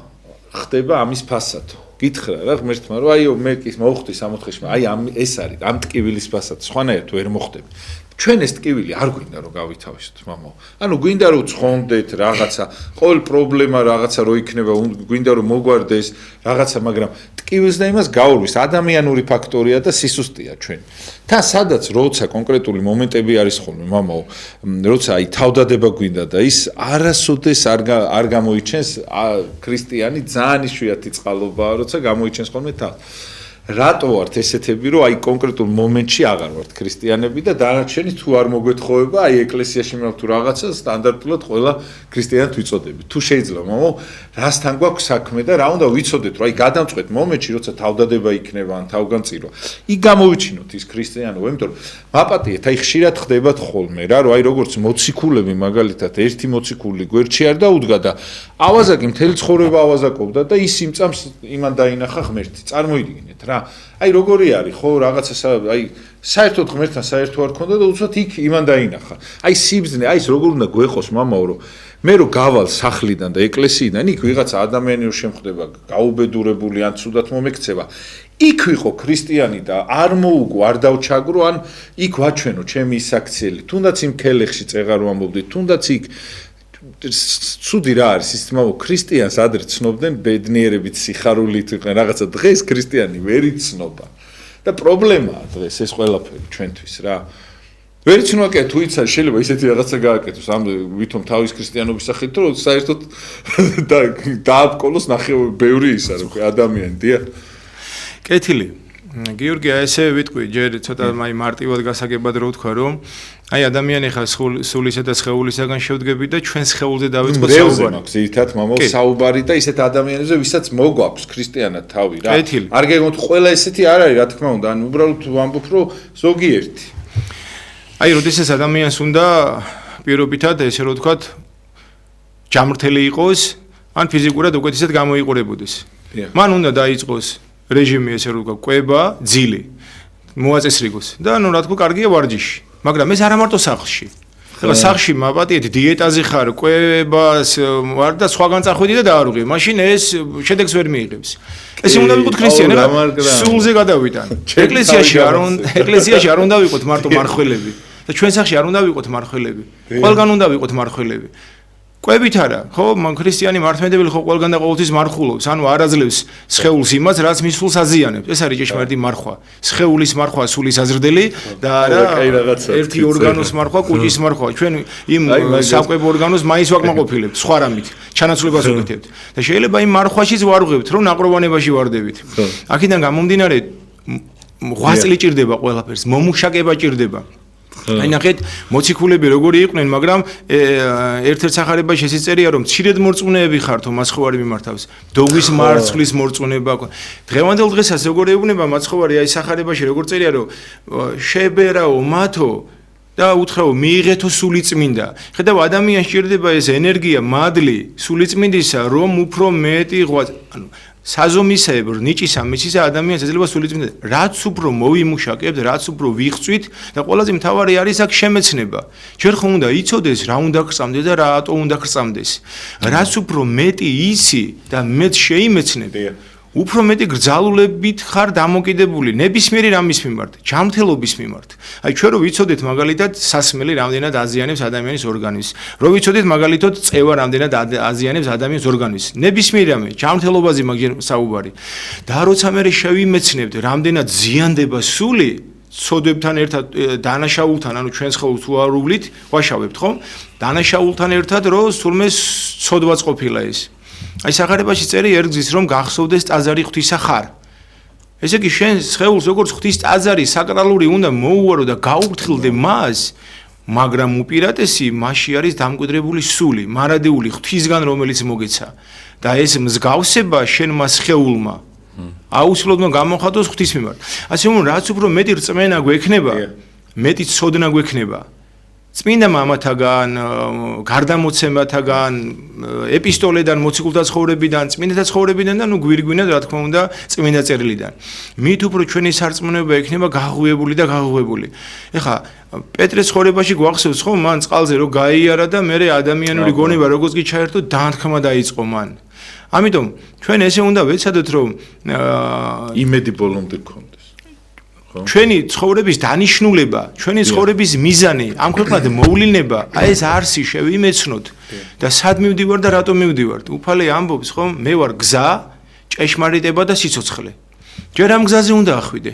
ხდება ამის ფასადო. გითხრა რა ღმერთმა, რომ აიო მე კი მოვხვდი 64-ში, აი ეს არის ამ ტკივილის ფასად, სხვანაირად ვერ მოხდები. ჩვენ ეს ტკივილი არ გვინდა რომ გავითავისოთ, მამო. ანუ გვინდა რომ ცხონდეთ რაღაცა, ყოველ პრობლემა რაღაცა რო იქნება, გვინდა რომ მოგვარდეს რაღაცა, მაგრამ ტკივილს და იმას გაურვის ადამიანური ფაქტორია და სისუსტეა ჩვენ. თან სადაც როცა კონკრეტული მომენტები არის ხოლმე, მამო, როცა აი თავდადება გვინდა და ის არასოდეს არ გამოიჩენს ქრისტიანი ძალიან იშვიათი წყალობაა, როცა გამოიჩენს ხოლმე თავს. რატო ვართ ესეთები, რომ აი კონკრეტულ მომენტში აღარ ვართ ქრისტიანები და დანარჩენი თუ არ მოგეთხოვება, აი ეკლესიაში მე თუ რაღაცა სტანდარტულად ყველა ქრისტიანად ვიწოდები. თუ შეიძლება, მამო, რასთან გვაქვს საქმე და რა უნდა ვიცოდეთ, რომ აი გადამწყვეტ მომენტში, როცა თავდადება იქნება ან თავგანწირვა, იქ გამოვიჩინოთ ის ქრისტიანობა, იმიტომ რომ მაპატიეთ, აი ხშირად ხდებათ ხოლმე რა, რომ აი როგორც მოციქულები მაგალითად ერთი მოციქული გვერდში არ დაუდგა და ავაზაკი მთელი ცხოვრება ავაზაკობდა და ის იმ წამს იმან დაინახა ღმერთი. წარმოიდგინეთ რა აი როგორი არის ხო რაღაცა აი საერთოდ ღმერთთან საერთო არ ქონდა და უცბად იქ იმან დაინახა აი სიბზნე აი ეს როგორ უნდა გვეხოს მამაო რომ მე რო გავალ სახლიდან და ეკლესიიდან იქ ვიღაცა ადამიანი რო შემხდება გაუბედურებული ან ცუდად მომექცევა იქ ვიყო ქრისტიანი და არ მოუგო არ დავჩაგრო ან იქ ვაჩვენო ჩემი ის აქციელი თუნდაც იმ ქელეხში წეღარ ვამბობდი თუნდაც იქ ცუდი რა არის ის თმაო ქრისტიანს ადრე ცნობდნენ ბედნიერებით სიხარულით იყვნენ რაღაცა დღეს ქრისტიანი ვერ იცნობა და პრობლემაა დღეს ეს ყველაფერი ჩვენთვის რა ვერ იცნობა კი თუ იცი შეიძლება ისეთი რაღაცა გააკეთოს ამ ვითომ თავის ქრისტიანობის სახით რომ საერთოდ დააბკოლოს ნახევარი ბევრი ისა რომ ადამიანი დიახ კეთილი გიორგი ესე ვიტყვი ჯერ ცოტა მარტივად გასაგებად რო ვთქვა რომ აი ადამიანი ხა სულისა და სხეულისაგან შევდგები და ჩვენ სხეულზე დავიწყოთ საუბარი. მაქვს ერთად მამაო საუბარი და ისეთ ადამიანებზე ვისაც მოგვაქვს ქრისტიანად თავი რა. არ გეგმოთ ყველა ესეთი არ არის რა თქმა უნდა, ან უბრალოდ ვამბობ რომ ზოგიერთი. აი როდესაც ადამიანს უნდა პირობითად ესე რომ ვთქვათ ჯამრთელი იყოს, ან ფიზიკურად უკეთესად გამოიყურებოდეს. მან უნდა დაიწყოს რეჟიმი ესე რომ ვთქვათ, კვება, ძილი. მოაწესრიგოს და ნუ რა თქმა კარგია ვარჯიში. მაგრამ ეს არა მარტო სახლში. ეხლა სახლში მაპატიეთ დიეტაზე ხარ, კვებას ვარ და სხვაგან წახვიდი და დაარღვი. მაშინ ეს შედეგს ვერ მიიღებს. ეს უნდა ვიყოთ ქრისტიანი რა. სულზე გადავიტან. ეკლესიაში არ უნდა ვიყოთ მარტო მარხველები. და ჩვენ სახლში არ უნდა ვიყოთ მარხველები. ყველგან უნდა ვიყოთ მარხველები. კვებით არა, ხო, ქრისტიანი მართლმადიდებელი ხო ყველგან და ყოველთვის მარხულობს, ანუ არ აძლევს სხეულს იმას, რაც მის სულს აზიანებს. ეს არის ჭეშმარიტი მარხვა. სხეულის მარხვა სულის აზრდელი და არა ერთი ორგანოს მარხვა, კუჭის მარხვა. ჩვენ იმ საკვებ ორგანოს მაინც ვაკმაყოფილებთ, სხვა რამით, ჩანაცვლებას ვუკეთებთ. და შეიძლება იმ მარხვაშიც ვარღვევთ, რომ ნაყროვანებაში ვარდებით. აქედან გამომდინარე 8 წელი ჭირდება ყველაფერს, მომუშაკება ჭირდება. აი ნახეთ მოციქულები როგორი იყვნენ, მაგრამ ერთ-ერთ სახარებაში ესეც წერია რომ მცირედ მორწმუნეები ხართო მაცხოვარი მიმართავს. დოგვის მარცხლის მორწმუნება. დღევანდელ დღესაც როგორი ეუბნება მაცხოვარი აი სახარებაში როგორ წერია რომ შებერაო მათო და უთხრაო მიიღეთო სული წმინდა. ხედავ ადამიანს ჭირდება ეს ენერგია, მადლი სული წმინდისა რომ უფრო მეტი ანუ საზომისეებ ნიჭისა მისისა ადამიანს ეძლევა სული წმინდა. რაც უფრო მოვიმუშაკებთ, რაც უფრო ვიღწვით და ყველაზე მთავარი არის აქ შემეცნება. ჯერ ხომ უნდა იცოდეს რა უნდა გწამდეს და რატო უნდა გწამდეს. რაც უფრო მეტი იცი და მეტ შეიმეცნები, უფრო მეტი გრძალულებით ხარ დამოკიდებული ნებისმიერი რამის მიმართ, ჯანმრთელობის მიმართ. აი ჩვენ რო ვიცოდეთ მაგალითად სასმელი რამდენად აზიანებს ადამიანის ორგანიზმს, რო ვიცოდეთ მაგალითად წევა რამდენად აზიანებს ადამიანის ორგანიზმს. ნებისმიერი რამე, ჯანმრთელობაზე მაგერ საუბარი. და როცა მე შევიმეცნებთ რამდენად ზიანდება სული, ცოდებთან ერთად დანაშაულთან, ანუ ჩვენ სხეულს თუ არ უვლით, ვაშავებთ, ხო? დანაშაულთან ერთად რო სულმე ცოდვაც ყოფილა ეს. აი სახარებაში წერი ერგზის რომ გახსოვდეს ტაძარი ღვთისა ხარ. ესე იგი შენ სხეულს როგორც ღვთის ტაძარი საკრალური უნდა მოუვარო და გაუფრთხილდე მას, მაგრამ უპირატესი მასში არის დამკვიდრებული სული, მარადიული ღვთისგან რომელიც მოგეცა. და ეს მსგავსება შენმა სხეულმა აუცილებლად უნდა გამოხატოს ღვთის მიმართ. ასე რომ რაც უფრო მეტი რწმენა გვექნება, მეტი ცოდნა გვექნება. წმინდა მამათაგან, გარდამოცემათაგან, ეპისტოლედან, მოციქულთა ცხოვრებიდან, წმინდათა ცხოვრებიდან და ნუ გვირგვინად რა თქმა უნდა წმინდა წერილიდან. მით უფრო ჩვენი სარწმუნოება ექნება გაღვივებული და გაღვივებული. ეხლა პეტრეს ცხოვრებაში გვახსოვს ხო მან წყალზე რომ გაიარა და მე ადამიანური გონება როგორც კი ჩაერთო დაანთქმა დაიწყო მან. ამიტომ ჩვენ ესე უნდა ვეცადოთ რომ იმედი ბოლომდე გქონდეს. ჩვენი ცხოვრების დანიშნულება, ჩვენი ცხოვრების მიზანი, ამ ქვეყნად მოვლენა, აი ეს არსი შევიმეცნოთ და სად მივდივარ და რატომ მივდივარ. უფალე ამბობს ხომ, მე ვარ გზა, ჭეშმარიტება და სიცოცხლე. ჯერ ამ გზაზე უნდა ახვიდე.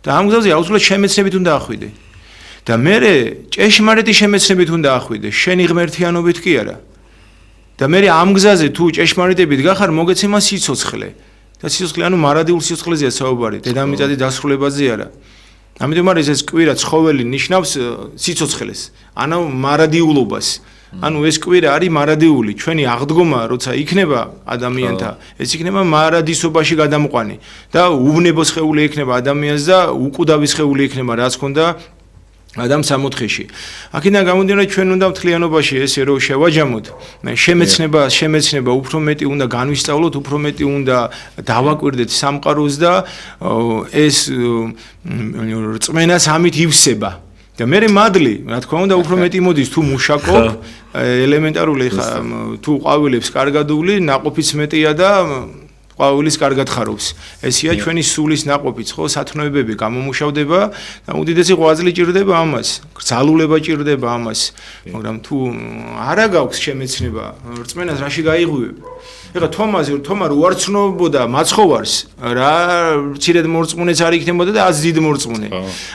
და ამ გზაზე აუცილებლად შემეცნებით უნდა ახვიდე. და მე ჭეშმარიტი შემეცნებით უნდა ახვიდე, შენი ღმერთიანობით კი არა. და მე ამ გზაზე თუ ჭეშმარიტებით გახარ, მოგეცემა სიცოცხლე. და სიცოცხლე ანუ მარადიულ სიცოცხლეზეა საუბარი, დედამიწაზე დასრულებაზე არა. ამიტომ არის ეს კვირა ცხოველი ნიშნავს სიცოცხლეს, ანუ მარადიულობას. ანუ ეს კვირა არის მარადიული, ჩვენი აღდგომა როცა იქნება ადამიანთა, ეს იქნება მარადისობაში გადამყვანი და უვნებო სხეული იქნება ადამიანს და უკვდავი სხეული იქნება რაც ქონდა ადამიანს სამოთხეში. აქედან გამომდინარე ჩვენ უნდა მთლიანობაში ესე რომ შევაჯამოთ, შემეცნება უფრო მეტი უნდა განვისწავლოთ, უფრო მეტი უნდა დავაკვირდეთ სამყაროს და ეს რწმენას ამით ივსება. და მე მადლი, რა თქმა უნდა, უფრო მეტი მოდის თუ მუშაკობ, ელემენტარული ხა თუ ყვავილებს კარგად უვლი, ნაყოფიც მეტია და ყვავილის კარგად ხარობს. ესია ჩვენი სულის ნაყოფიც, ხო, სათნოებები გამომუშავდება და უდიდესი ღვაწლი ჭირდება ამას, გრძალულება ჭირდება ამას, მაგრამ თუ არა გაქვს შემეცნება, რწმენას რაში გაიღვივებ? ეხლა თომა რო არ ცნობოდა მაცხოვარს, რა მცირედ მორწმუნეც არ იქნებოდა და აც დიდ მორწმუნე.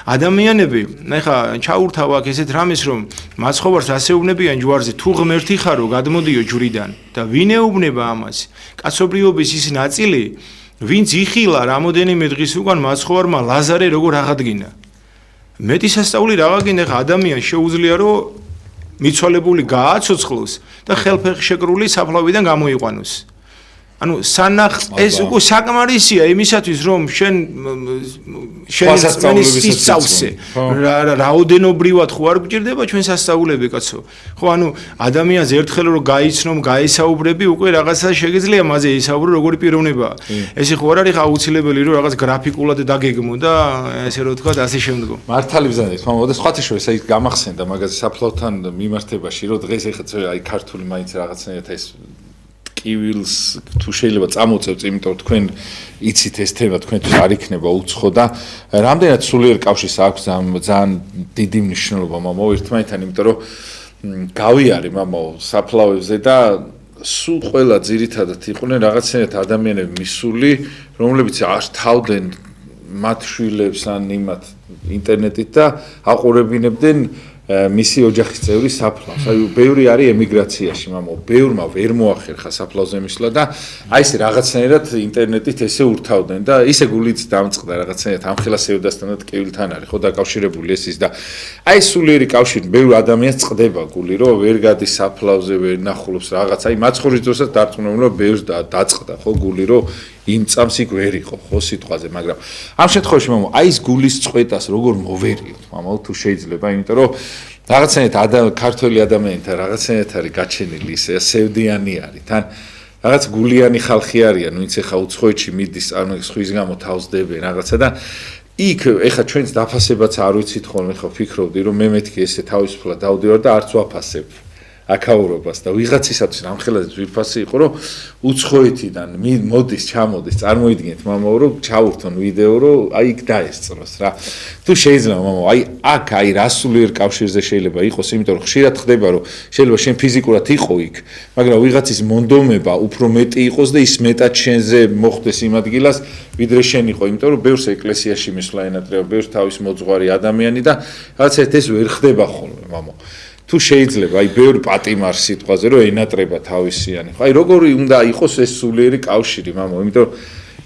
ადამიანები, ეხლა ჩაურთავ აქ ესეთ რამეს, რომ მაცხოვარს ასეუბნებიან ჯვარზე, თუ ღმერთი ხარო, გადმოდიო ჯვრიდან და ვინ ეუბნება ამას? კაცობრიობის ის ნაწილი, ვინც იხილა რამოდენიმე დღის უკან მაცხოვარმა ლაზარე როგორ აღადგინა. მეტი სასწაული რა გაგინდა, ეხლა ადამიანს შეუძლია რომ მიცვალებული გააცოცხლოს და ხელფეხშეკრული საფლავიდან გამოიყვანოს. ანუ ეს უკვე საკმარისია იმისათვის რომ შენ ისწავლე. რაოდენობრივად ხო არ გჭირდება ჩვენ სასწაულები კაცო. ხო ანუ ადამიანს ერთხელ რომ გაიცნო, გაისაუბრები, უკვე რაღაცა შეგიძლია მასზე ისაუბრო როგორი პიროვნებაა. ეს ხო არ არის აუცილებელი რომ რაღაც გრაფიკულად დაგეგმო და ესე რომ თქვა ასე შემდგომ. მართალი ბრძანეთ, მაგრამ სხვათა შორის აი გამახსენდა მაგაზე საფლავთან მიმართებაში რომ დღეს ეხლა აი ქართული მაინც რაღაცნაირად ეს კივილს თუ შეიძლება წამოწევთ, იმიტომ რომ თქვენ იცით ეს თემა თქვენთვის არ იქნება უცხო და რამდენად სულიერ კავშირს აქვს ძალიან დიდი მნიშვნელობა მამაო ერთმანეთთან, იმიტომ რომ გავიარე მამაო საფლავებზე და სულ ყველა ძირითადად იყვნენ რაღაცნაირად ადამიანები მისული, რომლებიც არ თავდნენ მათ შვილებს ან იმათ ინტერნეტით და აყურებინებდნენ მისი ოჯახის წევრის საფლავს. აი ბევრი არის ემიგრაციაში, მამაო, ბევრმა ვერ მოახერხა საფლავზე მისვლა და აი ეს რაღაცნაირად ინტერნეტით ესე ურთავდნენ და ისე გულიც დამწყდა რაღაცნაირად ამხელა სევდასთან და ტკივილთან არის, ხო დაკავშირებული ეს ის და აი სულიერი კავშირი ბევრ ადამიანს წყდება გული, რომ ვერ გადის საფლავზე, ვერ ნახულობს რაღაც. აი მაცხოვრის დროსაც დარწმუნებული ბევრს დაწყდა, ხო გული, რომ იმ წამს იქ ვერ იყო ხო სიტყვაზე, მაგრამ ამ შემთხვევაში მამაო, აი ეს გულის წყვეტას როგორ მოვერიოთ, მამაო, თუ შეიძლება, იმიტომ რომ რაღაცნაირად ქართველი ადამიანთა რაღაცნაირად არის გაჩენილი ისე სევდიანი არის, თან რაღაც გულიანი ხალხი არიან, ვინც ეხა უცხოეთში მიდის, ხვის გამო თავს დებენ რაღაცა და იქ ეხა ჩვენს დაფასებაც არ ვიცით ხოლმე, ხო ფიქრობდი რომ მე მეთქი ესე თავისუფლად დავდივარ და არც ვაფასებ აკაურობას და ვიღაცისათვის რამხელა ძვირფასი იყო რომ უცხოეთიდან მოდის ჩამოდის წარმოიდგინეთ მამაო რომ ჩაურთონ ვიდეო რომ აი იქ დაესწროს რა თუ შეიძლება მამაო აი აქ აი რასულიერ კავშირზე შეიძლება იყოს იმიტომ რომ ხშირად ხდება რომ შეიძლება შენ ფიზიკურად იყო იქ მაგრამ ვიღაცის მონდომება უფრო მეტი იყოს და ის მეტად შენზე მოხდეს იმ ადგილას ვიდრე შენ იყო იმიტომ რომ ბევრს ეკლესიაში მისვლა ენატრება ბევრს თავის მოძღვარი ადამიანი და რაღაცა ეს ვერ ხდება ხოლმე მამაო თუ შეიძლება აი ბევრი პატიმარ სიტყვაზე რომ ენატრება თავისიანი ხო აი როგორი უნდა იყოს ეს სულიერი კავშირი მამაო იმიტომ რომ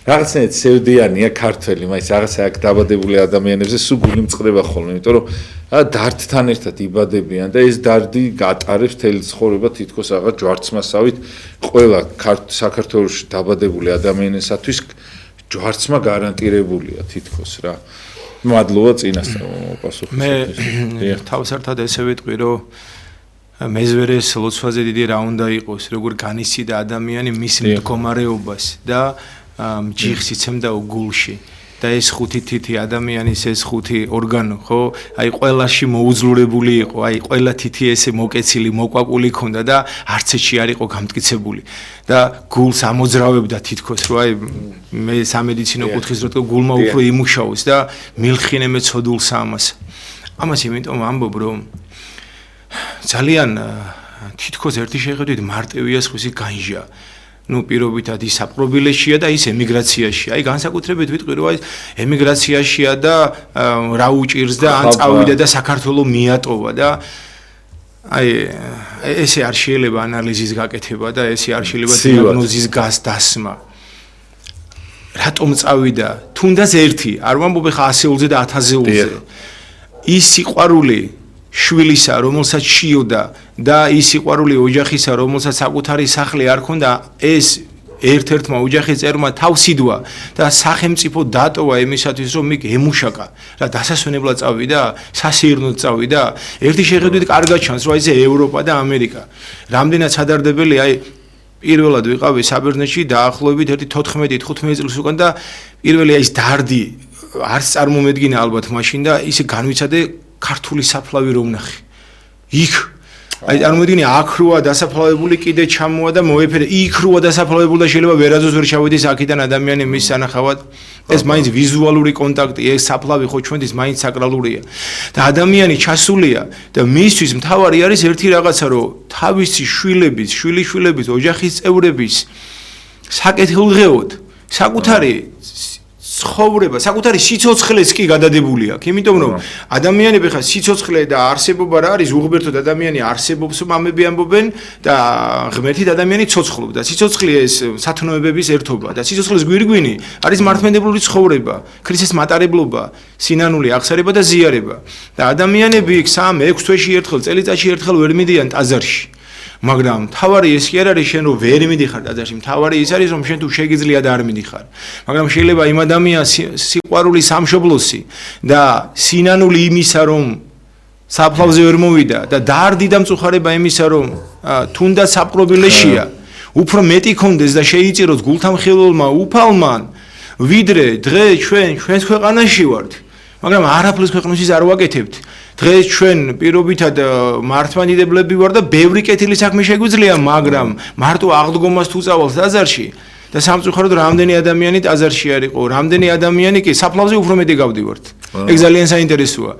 რაღაცნაირად სევდიანია ქართველი მაინც რაღაცა აქ დაბადებული ადამიანებზე სულ გული მწყდება ხოლმე იმიტომ რომ დარდთან ერთად იბადებიან და ეს დარდი გატარებს თელი ცხოვრება თითქოს რაღაც ჯვარცმასავით ყველა საქართველოში დაბადებული ადამიანისათვის ჯვარცმა გარანტირებულია თითქოს რა მადლობა წინასწარ მოპასუხე. მე თავსართად ესე ვიტყვი რომ მეზვერეს ლოცვაზე დიდი რა უნდა იყოს, როგორ განიცდიდა ადამიანი მის მდგომარეობას და ჯიხს იცემდა გულში. და ეს ხუთი თითი ადამიანის ეს ხუთი ორგანო, ხო? აი ყველაში მოუძლურებული იყო, აი ყველა თითი ესე მოკეცილი, მოკვაკული ქონდა და არც ეჩი არ იყო გამტკიცებული. და გულს ამოძრავებდა თითქოს, რომ აი მე სამედიცინო კუთხის რო გულმა უფრო იმუშაოს და მილხინე მე ცოდულს ამას. ამას იმიტომ ამბობ, რომ ძალიან თითქოს ერთი შეხედვით მარტივია სხვისი განჟა. ნუ პირობითად ის საპრობილეშია და ის ემიგრაციაში. აი განსაკუთრებით ვიტყვი რომ აი ემიგრაციაშია და რა უჭირს და ან წავიდა და საქართველოს მიატოვა და აი ესე არ შეიძლება ანალიზის გაკეთება და ესე არ შეიძლება დიაგნოზის დასმა. რატომ წავიდა? თუნდაც ერთი, არ ვამბობ ხა 100-ზე და 1000-ზე. ის სიყვარული შვილისა, რომელსაც შიოდა და ის სიყვარული ოჯახისა, რომელსაც საკუთარი სახლი არ ქონდა, ეს ერთ-ერთმა ოჯახის წერმა თავსიდვა და სახელმწიფო დატოვა იმისათვის, რომ მიგ ემუშაკა. რა დასასვენებლად წავიდა, სასეირნოდ წავიდა. ერთი შეხედვით კარგად ჩანს, რომ აი ევროპა და ამერიკა. რამდენად სადარდებელი, აი პირველად ვიყავი საბერძნეთში დაახლოებით 14-15 წელს უკან და პირველი აი ეს დარდი არც წარმომედგინა ალბათ მაშინ და ისე განვიცადე ქართული საფლავი რომ ნახე. იქ აი წარმოვიდგინე აქ როა დასაფლავებული კიდე ჩამოა და მოეფერე იქ როა დასაფლავებული და შეიძლება ვერაზოს ვერ ჩავიდეს აქიდან ადამიანი მის სანახავად ეს მაინც ვიზუალური კონტაქტი ეს საფლავი ხო ჩვენთვის მაინც საკრალურია და ადამიანი ჩასულია და მისთვის მთავარი არის ერთი რაღაცა რომ თავისი შვილიშვილების ოჯახის წევრების საკეთილდღეოდ საკუთარი ცხოვრება, საკუთარი სიცოცხლეც კი გადადებული აქვს, იმიტომ რომ ადამიანები ხა სიცოცხლე და არსებობა რა არის, უღბერთოდ ადამიანი არსებობს, მამები ამბობენ და ღმერთით ადამიანი ცოცხლობს და სიცოცხლე ეს სათნოებების ერთობა და სიცოცხლის გვირგვინი არის მართლმადიდებლური ცხოვრება, ქრისტეს მატარებლობა, სინანული აღსარება და ზიარება და ადამიანები 3-6 თვეში ერთხელ, წელიწადში ერთხელ ვერ მიდიან ტაძარში. მაგრამ თავარი ეს კი არ არის შენ რომ ვერ მიდიხარ ტაძარში, თავარი ის არის რომ შენ თუ შეგიძლია და არ მიდიხარ. მაგრამ შეიძლება იმ ადამიანს სიყვარული სამშობლოსი და სინანული იმისა რომ საფლავზე ვერ მოვიდა და დარდი და მწუხარება იმისა რომ თუნდაც საპყრობილეშია, უფრო მეტი კონდეს და შეიწიროს გულთამხილველმა უფალმან, ვიდრე დღე ჩვენს ქვეყანაში ვართ. მაგრამ არაფერს ქვეყნისთვის არ ვაკეთებთ. დღეს ჩვენ პირობითად მართლმადიდებლები ვარ და ბევრი კეთილი საქმე შეგვიძლია, მაგრამ მარტო აღდგომას თუ წავალთ ტაძარში და სამწუხაროდ რამდენი ადამიანი ტაძარში არ იყო, რამდენი ადამიანი კი საფლავზე უფრო მეტი გავდივართ. ეგ ძალიან საინტერესოა.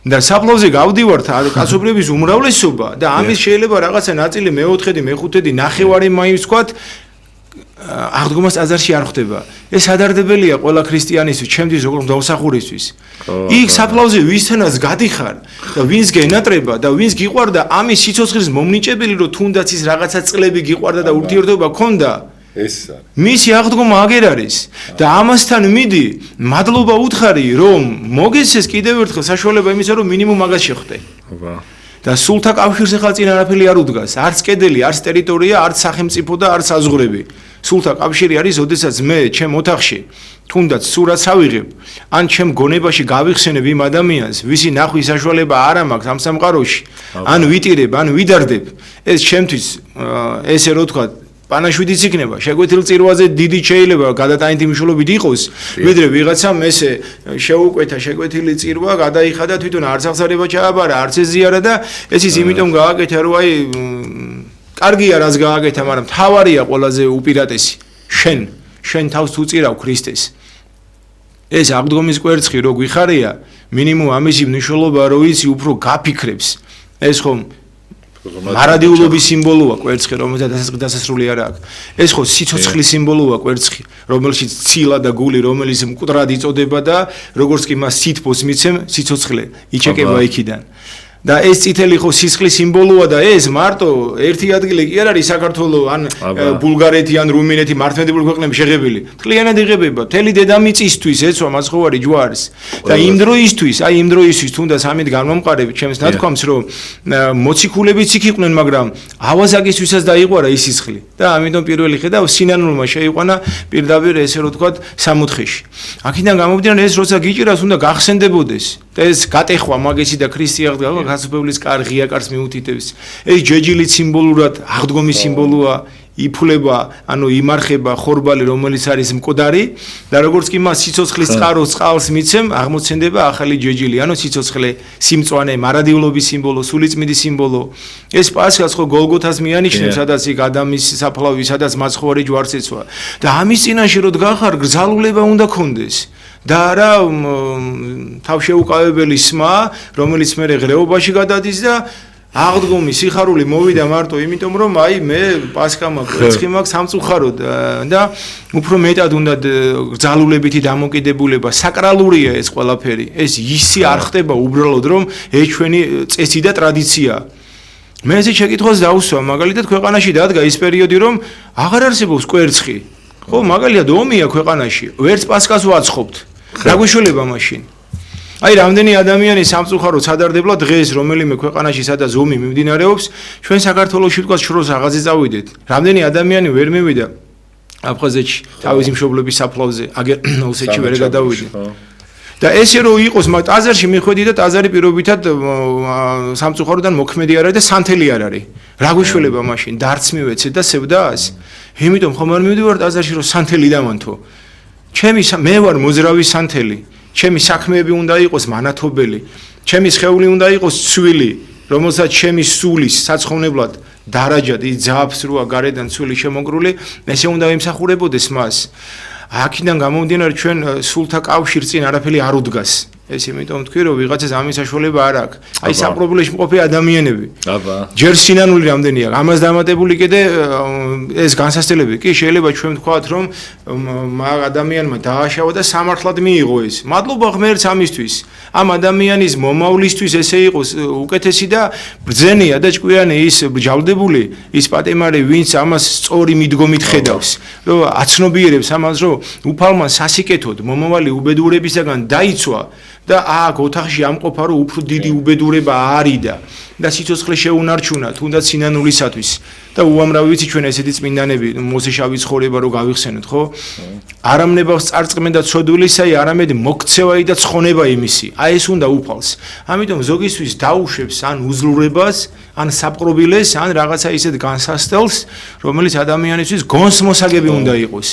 და საფლავზე გავდივართ კაცობრიობის უმრავლესობა და ამის შეიძლება რაღაცა ნაწილი მეოთხედი, მეხუთედი, ნახევარი მაინც ვთქვათ აღდგომას ტაძარში არ ხდება. ეს ადარდებელია ყველა ქრისტიანისთვის, ჩემთვის როგორც დავსახურისთვის. იქ საფლავზე ვისთანაც გადიხარ და ვინც გენატრება და ვინც გიყვარდა ამის სიცოცხლის მომნიჭებელი რომ თუნდაც ის რაღაცა წლები გიყვარდა და ურთიერთობა ქონდა. ეს არის. მისი აღდგომა აგერ არის და ამასთან მიდი მადლობა უთხარი რომ მოგეცეს კიდევ ერთხელ საშუალება იმისა რომ მინიმუმ მაგას შეხვდე. და სულთა კავშირს ახლა წინ არაფერი არ უდგას, არც კედელი, არც ტერიტორია, არც სახელმწიფო და არც საზღვრები. სულთა კავშირი არის, ოდესაც მე ჩემ ოთახში თუნდაც სურათს ავიღებ, ან ჩემ გონებაში გავიხსენებ იმ ადამიანს, ვისი ნახვის საშუალება არ მაქვს ამ სამყაროში, ან ვიტირებ, ან ვიდარდებ, ეს ჩემთვის ესე რო თქვა პანაშვიდიც იქნება, შეგვეთილ წირვაზე დიდი შეიძლება გადატანითი მნიშვნელობით იყოს, ვიდრე ვიღაცამ ესე შეუკვეთა შეგვეთილი წირვა, გადაიხადა თვითონ არც აღსარება ჩააბარა, არც ეზიარა და ეს ის იმიტომ გააკეთა, რომ აი კარგია რაც გააკეთა, მაგრამ თავარია ყველაზე უპირატესი. შენ თავს თუ წირავ ქრისტეს. ეს აღდგომის კვერცხი რო გვიხარია, მინიმუმ ამისი მნიშვნელობა რო იცი, უფრო გაფიქრებს. ეს ხომ მარადიულობის სიმბოლოა კვერცხი, რომელზეც დასასრული არ აქვს. ეს ხო სიცოცხლის სიმბოლოა კვერცხი, რომელშიც ცილა და გული, რომელიც მკვდრად იწოდება და როგორც კი მას სითბოს მიცემ, სიცოცხლე იჩეკება იქიდან. და ეს წითელი ხო სისხლის სიმბოლოა და ეს მარტო ერთი ადგილი კი არ არის საქართველოს ან ბულგარეთი ან რუმინეთი მართლმადიდებლური ქვეყნები შეღებილი. მთლიანად იღებება მთელი დედამიწისთვის ეცვა მაცხოვარი ჯვარს. და იმ დროისთვის თუნდაც ამით განმომყარებ ჩემს ნათქვამს რომ მოციქულებიც იქ იყვნენ, მაგრამ ავაზაკისთვისაც დაიყვარა ის სისხლი. და ამიტომ პირველი ხედავ სინანულმა შეიყვანა პირდაპირ ესე რო თქვა სამოთხეში. აქედან გამომდინარე ეს როცა გიჭირავს უნდა გახსენდებოდეს. და ეს გატეხვა მაგისი და ქრისტიანად გასუფევლის კარღია კარს მიუთითებს. ეს ჯეჯილი სიმბოლურად აღდგომის სიმბოლოა, იფულება, ანუ იმარხება ხორბალი, რომელიც არის მკვდარი და როგორც კი მას სიცოცხლის წყალს მიცემ, აღმოცენდება ახალი ჯეჯილი, ანუ სიცოცხლე, სიმწვანე, მარადიულობის სიმბოლო, სულიწმიდის სიმბოლო. ეს პასქას ხო გოლგოთას მიანიშნებს, სადაც იქ ადამის საფლავი, სადაც მაცხოვარი ჯვარს ეცვა. და ამის წინაშე რო დგახარ, გრძალულება უნდა კონდეს. და არა თავშეუკავებელი სმა, რომელიც მე ღრეობაში გადადის და აღდგომი სიხარული მოვიდა მარტო იმიტომ რომ აი მე პასქა მაქვს, კვერცხი მაქვს სამწუხაროდ და უფრო მეტად უნდა გრძალულებითი დამოკიდებულება, საკრალურია ეს ყველაფერი. ეს ისი არ ხდება უბრალოდ რომ ეს ჩვენი წესი და ტრადიციაა. მე ესე შეკითხვას დავსვა, მაგალითად ქვეყანაში დადგა ის პერიოდი რომ აღარ არსებობს კვერცხი. ხო, მაგალითად ომია ქვეყანაში, ვერც პასქას ვაცხობთ. რა გვიშველება მაშინ? აი რამდენი ადამიანი სამწუხაროდ სადარდებლად დღეს რომელიმე ქვეყანაში სადაც ომი მიმდინარეობს, ჩვენ საქართველოში ვთქვათ შროს რაღაცზე წავიდეთ. რამდენი ადამიანი ვერ მივიდა აფხაზეთში თავისი მშობლების საფლავზე, აგერ ოსეთში ვერ გადავიდა. და ესე რო იყოს, მაგ ტაძარში მიხვედი და ტაძარი პირობითად სამწუხაროდან მოქმედი არ არის და სანთელი არ არის. რა გვიშველება მაშინ? დარც მივეცეთ და სევდას. იმიტომ ხომ არ მივდივარ ტაძარში რომ სანთელი დამანთო. მე ვარ მოძრავი სანთელი. ჩემი საქმეები უნდა იყოს მანათობელი, ჩემი სხეული უნდა იყოს ცვილი, რომელსაც ჩემი სულის საცხოვნებლად დარაჯად ის ძაფს როა გარედან სული შემოგრული, ესე უნდა იმსახურებოდეს მას. აქედან გამომდინარე ჩვენ სულთა კავშირს წინ არაფერი არ უდგას. ეს იმიტომ თქვი რომ ვიღაცას ამის საშუალება არ აქვს. აი საპრობლემოში მყოფი ადამიანები. აბა. ჯერ სინანული რამდენია. ამას დამატებული კიდე ეს განსასწრებელი კი შეიძლება ჩვენ ვთქვათ რომ ადამიანმა დააშავა და სამართლად მიიღო ეს. მადლობა ღმერთს ამისთვის. ამ ადამიანის მომავლისთვის ესე იყოს უკეთესი და ბრძენია და ჭკვიანი ის ბრჯავდებული ის პატიმარი ვინც ამას სწორი მიდგომით ხედავს. რომ აცნობიერებს ამას რომ უფალმა სასიკეთოდ მომავალი უბედურებისაგან დაიცვა და აქ ოთახში ამყოფა რომ უფრო დიდი უბედურება არიდა და სიცოცხლე შეუნარჩუნა თუნდაც სინანულისათვის და უამრავი ვიცი ჩვენ ესეთი წმინდანები მოსეშავი ცხოვრება რო გავიხსენოთ ხო არამნებავს წარწყმენ და ცოდვილისაი არამედ მოქცევაი და ცხონება იმისი აი ეს უნდა უფალს ამიტომ ზოგისთვის დაუშვებს ან უზრუნვებას ან საპყრობილეს ან რაღაცა ისეთ განსასწელს რომელიც ადამიანისთვის გონს მოსაგები უნდა იყოს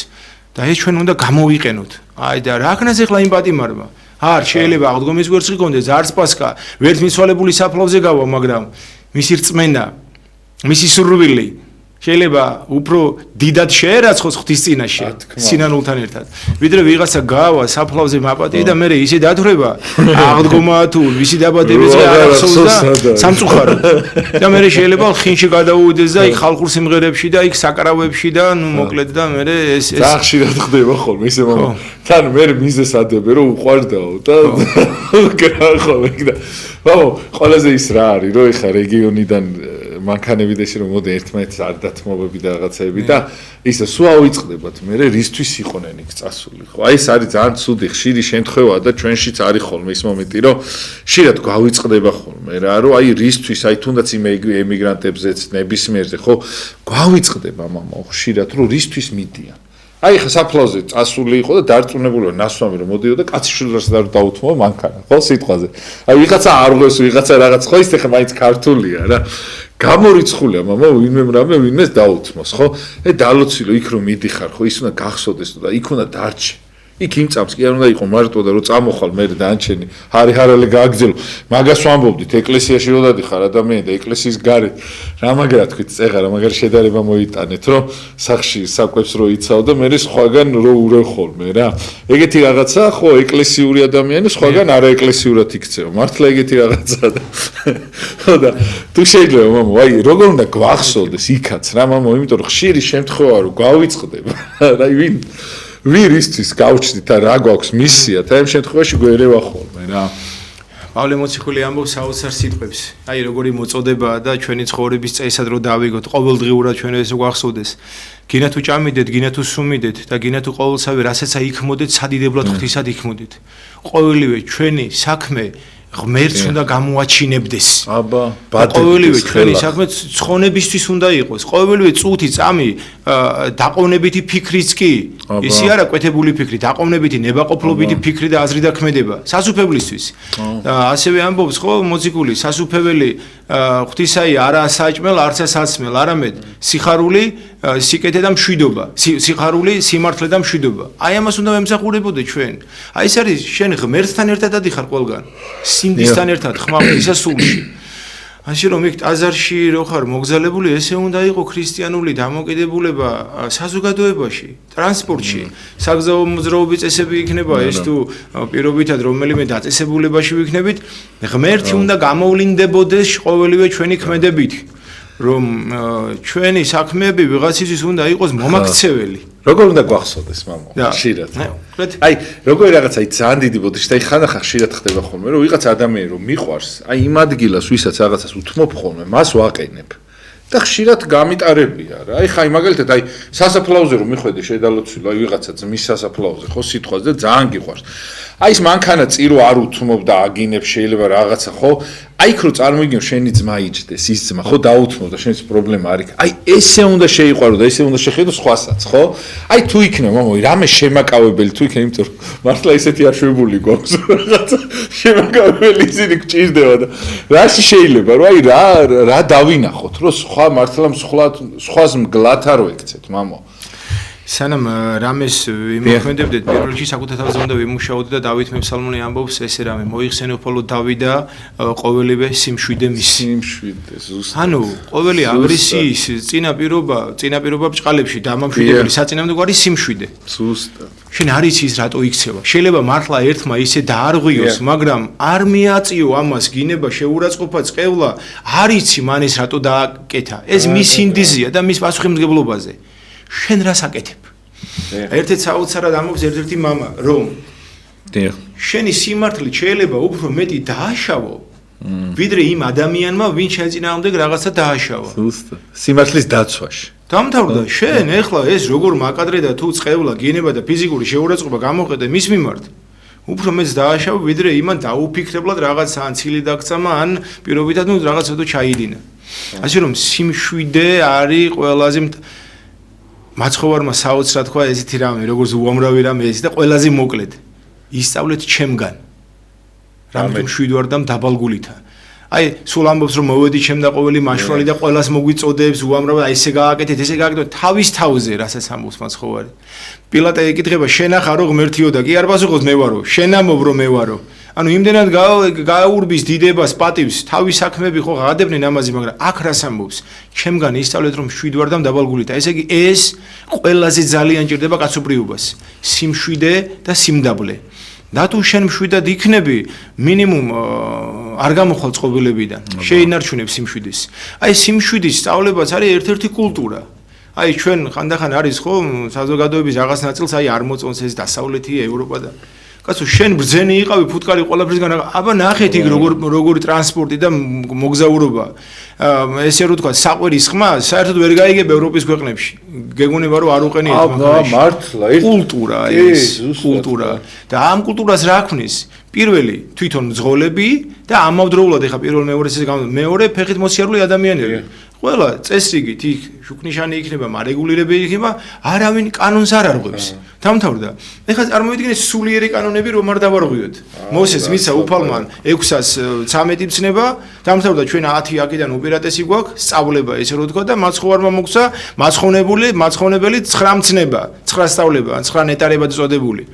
და ეს ჩვენ უნდა გამოვიყენოთ აი და რა ქნას ახლა იმ პატიმარმა არ შეიძლება აღდგომის გვერდს გქონდეს არც პასკა ვერც მიცვალებული საფლავზე გავა მაგრამ მისი რწმენა მისი სურვილი შეიძლება უფრო დიდად შეერაცხოს ღვთის წინაშე სინანულთან ერთად ვიდრე ვიღაცა გავა საფლავზე მაპატია და მე ისე დათვრება აღდგომა თუ ვისი დაბადებიც არ ახსოვს და სამწუხარო და მე შეიძლება ხინში გადაუვიდეს და იქ ხალხურ სიმღერებში და იქ საკრავებში და ნუ მოკლედ და მე ეს ხშირად ხდება ხოლმე ისე მაგრამ თან მე მიზეს ადებე რომ უყვარდაო და გრახო და ბაბო ყველაზე ის რა არის რომ ეხა რეგიონიდან მანქანები და ისე რომ მოდი ერთმანეთს არ დათმობები და რაღაცეები და ისე სულ ავიწყდებათ მე რისთვის იყვნენ იქ წასული ხო აი ეს არის ძალიან ცუდი ხშირი შემთხვევაა და ჩვენშიც არის ხოლმე ის მომენტი რომ ხშირად გავიწყდება ხოლმე რა რომ აი რისთვის აი თუნდაც იმ ემიგრანტებზეც ნებისმიერზე ხო გავიწყდება მამაო ხშირად რომ რისთვის მიდიან აი ხა საფლავზე წასული იყო და დარწმუნებული ნასვამი რომ მოდიოდა კაცი შვილს და დაუთმო მანქანა ხო სიტყვაზე აი ვიღაცა არ ღვევს ვიღაცა რაღაც ხო ის ხა მაინც ქართულია რა გამორიცხულია მამა ვინმე ვინმეს დაუთმოს ხო ე დალოცილო იქ რომ მიდიხარ ხო ის უნდა გახსოვდეს და იქ უნდა დარჩე იქ იმ წამს კი არ უნდა იყო მარტო და რომ წამოხვალ მე დაანჩენი ჰარი-ჰარალი გააგზელო მაგას ვამბობდით ეკლესიაში რო დადიხარ ადამიანი და ეკლესიის გარეთ რა მაგრა თქვით წეღა რა მაგარი შედარება მოიტანეთ რომ სახში საკვებს რო იცავ და მე სხვაგან რო ურევ ხოლმე რა ეგეთი რაღაცა ხო ეკლესიური ადამიანი სხვაგან არაეკლესიურად იქცევა მართლა ეგეთი რაღაცა და ხო და თუ შეიძლება მამა აი როგორ უნდა გვახსოვდეს იქაც რა მამა იმიტომ რომ ხშირი შემთხვევაა რომ გავიწყდება რა ვინ ვირისთვის გავჩნდით და რა გვაქვს მისია და ამ შემთხვევაში გვერევა ხოლმე რა პავლე მოციქული ამბობს საოცარ სიტყვებს აი როგორი მოწოდებაა და ჩვენი ცხოვრების წესად რო დავიგოთ ყოველდღიურად ჩვენ ეს გვახსოვდეს გინა თუ ჭამიდეთ გინა თუ სუმიდეთ და გინა თუ ყოველსავე რასაც აიქმოდეთ სადიდებლად ღვთისად იქმოდეთ ყოველივე ჩვენი საქმე ღმერთს უნდა გამოაჩინებდეს. აბა, ყოველივე ჩვენი საქმე ცხონებისთვის უნდა იყოს. ყოველივე წუთი წამი დაყოვნებითი ფიქრიც კი. ისი არა კვეთებული ფიქრი, დაყოვნებითი ნებაყოფლობითი ფიქრი და აზრი და ქმედება. სასუფევლისთვის. და ასევე ამბობს ხო მოციქული, სასუფეველი ღვთისაი არა საჭმელ, არცა საცმელ, არამედ სიხარული, სიკეთე და მშვიდობა. სიხარული, სიმართლე და მშვიდობა. აი ამას უნდა ვემსახურებოდე ჩვენ. აი ეს არის შენ ღმერთთან ერთად ადიხარ ყველგან. სინდისთან ერთად ხმაურისა სულში. ასე რომ იქ ტაძარში რო ხარ მოგზალებული, ესე უნდა იყო ქრისტიანული დამოკიდებულება საზოგადოებაში, ტრანსპორტში, საგზაო მოძრაობის წესები იქნება, ეს თუ პირობითად რომელიმე დაწესებულებაში ვიქნებით, ღმერთი უნდა გამოვლინდებოდეს ყოველივე ჩვენი ქმედებით, რომ ჩვენი საქმეები ვიღაცისთვის უნდა იყოს მომაქცეველი. როგორ უნდა გვახსოვდეს მამო? ხშირად. აი, როგორი რაღაცა ძალიან დიდი ბოდიში და ხანახან ხშირად ხდება ხოლმე, რომ ვიღაც ადამიანი რომ მიყვარს, აი იმ ადგილას ვისაც რაღაცას უთმობ ხოლმე, მას ვაყენებ. და ხშირად გამიტარებია რა. აი ხაი მაგალითად აი სასაფლაოზე რომ მიხვედე შედალოცილო, აი ვიღაცა ძმის სასაფლაოზე ხო სიტყვაზე და ძალიან გიყვარს. აი ეს მანქანა წირო არ უთმობ და აგინებ შეიძლება რაღაცა ხო? აი იქ რო წარმოგიდგენ შენი ძმა იჯდეს, ის ძმა ხო დაუთმო და შენს პრობლემა არ იქ. აი ესე უნდა შეიყვარო და ესე უნდა შეხედო სხვასაც, ხო? აი თუ იქნება მამო, რამე შემაკავებელი თუ იქნება, იმიტომ რომ მართლა ისეთი აშვებული გვაქვს რაღაცა შემაკავებელი ისინი გჭირდება და რაში შეიძლება რომ აი რა დავინახოთ, რომ სხვა მართლა სხვას მგლათ არ ვექცეთ, მამო. სანამ რამეს ვიმოქმედებდეთ, პირველ რიგში საკუთარ თავზე უნდა ვიმუშაოთ და დავით მეფსალმონი ამბობს ესე რამე მოიხსენებულო დავიდა ყოველივე სიმშვიდე მის. სიმშვიდე ზუსტად. ანუ ყოველი აგრესიის წინაპირობა ბჭყალებში დამამშვიდებელი საწინააღმდეგო არის სიმშვიდე. ზუსტად. შენ არ იცი ის რატო იქცევა. შეიძლება მართლა ერთმა ისე დაარღვიოს, მაგრამ არ მიაწიო ამას გინება შეურაცხყოფა წევლა, არ იცი მან ეს რატო დააკეთა. ეს მის ინდიზია და მის პასუხისმგებლობაზე. შენ რას აკეთებ? ერთ-ერთ საოცარად ამბობს ერთ-ერთი მამა, რომ შენი სიმართლით შეიძლება უფრო მეტი დააშავო, ვიდრე იმ ადამიანმა, ვინც შენ წინააღმდეგ რაღაცა დააშავა. ზუსტად. სიმართლის დაცვაში. დამთავრდა შენ ეხლა ეს როგორ მაკადრე და თუ წევლა გინება და ფიზიკური შეურაცხყოფა გამოყენე მის მიმართ. უფრო მეც დააშავე, ვიდრე იმან დაუფიქრებლად რაღაცა ან ცილი დაგწამა, ან პირობითად ნუ რაღაცა თუ ჩაიდინა. ასე რომ სიმშვიდე არის ყველაზე მაცხოვარმა საოცრად თქვა ესეთი რამე, როგორც უამრავი რამე ეს და ყველაზე მოკლედ. ისწავლეთ ჩემგან. რამე მშვიდვარ და დაბალგულითა. აი, სულ ამბობს რომ მოვედი ჩემ და ყოველი მაშვრალი და ყოველას მოგვიწოდებს უამრავად, აი ესე გააკეთეთ, ესე გააკეთეთ, თავის თავზე რასაც ამბობს მაცხოვარი. პილატე ეკითხება, შენ ახარო ღმერთიო და კი არ პასუხობს მე ვარო, შენ ამბობ რომ მე ვარო. ანუ იმდენად გააურბის დიდებას, პატივს, თავის საქმეები ხო ღადებდნენ ამაზე, მაგრამ აქ რას ამბობს? ჩემგან ისწავლეთ რომ მშვიდვარ და დაბალგულითა. ესე იგი ეს ყველაზე ძალიან ჭირდება კაცობრიობას. სიმშვიდე და სიმდაბლე. და თუ შენ მშვიდად იქნები, მინიმუმ არ გამოხვალ წყობილებიდან. შეინარჩუნებ სიმშვიდეს. აი სიმშვიდის სწავლებაც არის ერთ-ერთი კულტურა. აი ჩვენ ხანდახან არის ხო საზოგადოების რაღაც ნაწილს აი არ მოწონს ეს დასავლეთი ევროპა და კაცო შენ ბრძენი იყავი ფუტკარი ყველაფრისგან აბა ნახეთ იქ როგორი ტრანსპორტი და მოგზაურობა ესე რო თქვა საყვირის ხმა საერთოდ ვერ გაიგებ ევროპის ქვეყნებში გეგონება რომ არ უყენიეთ მართლა კულტურა ეს კულტურა და ამ კულტურას რა ქმნის პირველი თვითონ მძღოლები და ამავდროულად ეხა პირველ მეორეს ეს მეორე ფეხით მოსიარული ადამიანები ყველა წესრიგით იქ შუქნიშანი იქნება მარეგულირებელი იქნება არავინ კანონს არ არღვევს დამთავრდა ეხლა წარმოვიდგინეთ სულიერი კანონები რომ არ დავარღვიოთ მოსეს მისცა უფალმან 613 მცნება დამთავრდა ჩვენ 10 აქედან უპირატესი გვაქვს სწავლება ესე რო თქვა და მაცხოვარმა მოგცა მაცხოვნებელი 9 მცნება 9 სწავლება ან 9 ნეტარებად წოდებული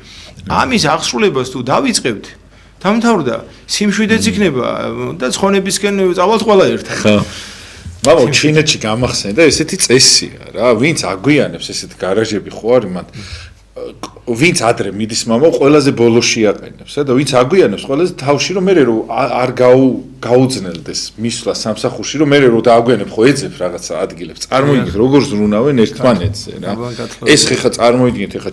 ამის აღსრულებას თუ დავიწყებთ დამთავრდა სიმშვიდეც იქნება და ცხონებისკენ წავალთ ყველა ერთად ხო მაგრამ ჩინეთში გამახსენე და ესეთი წესია რა ვინც აგვიანებს ესეთ გარაჟები ხო არის მან ვინც ადრე მიდის მამა ყველაზე ბოლოში აყენებს და ვინც აგვიანებს ყველაზე თავში რომ მე რომ არ გაუძნელდეს მისვლა სამსახურში რომ მე რომ დააგვიანებ ხო ეძებ რაღაცა ადგილებს წარმოიდგინეთ როგორ ზრუნავენ ერთმანეთზე რა ეს ხეხა წარმოიდგინეთ ეხა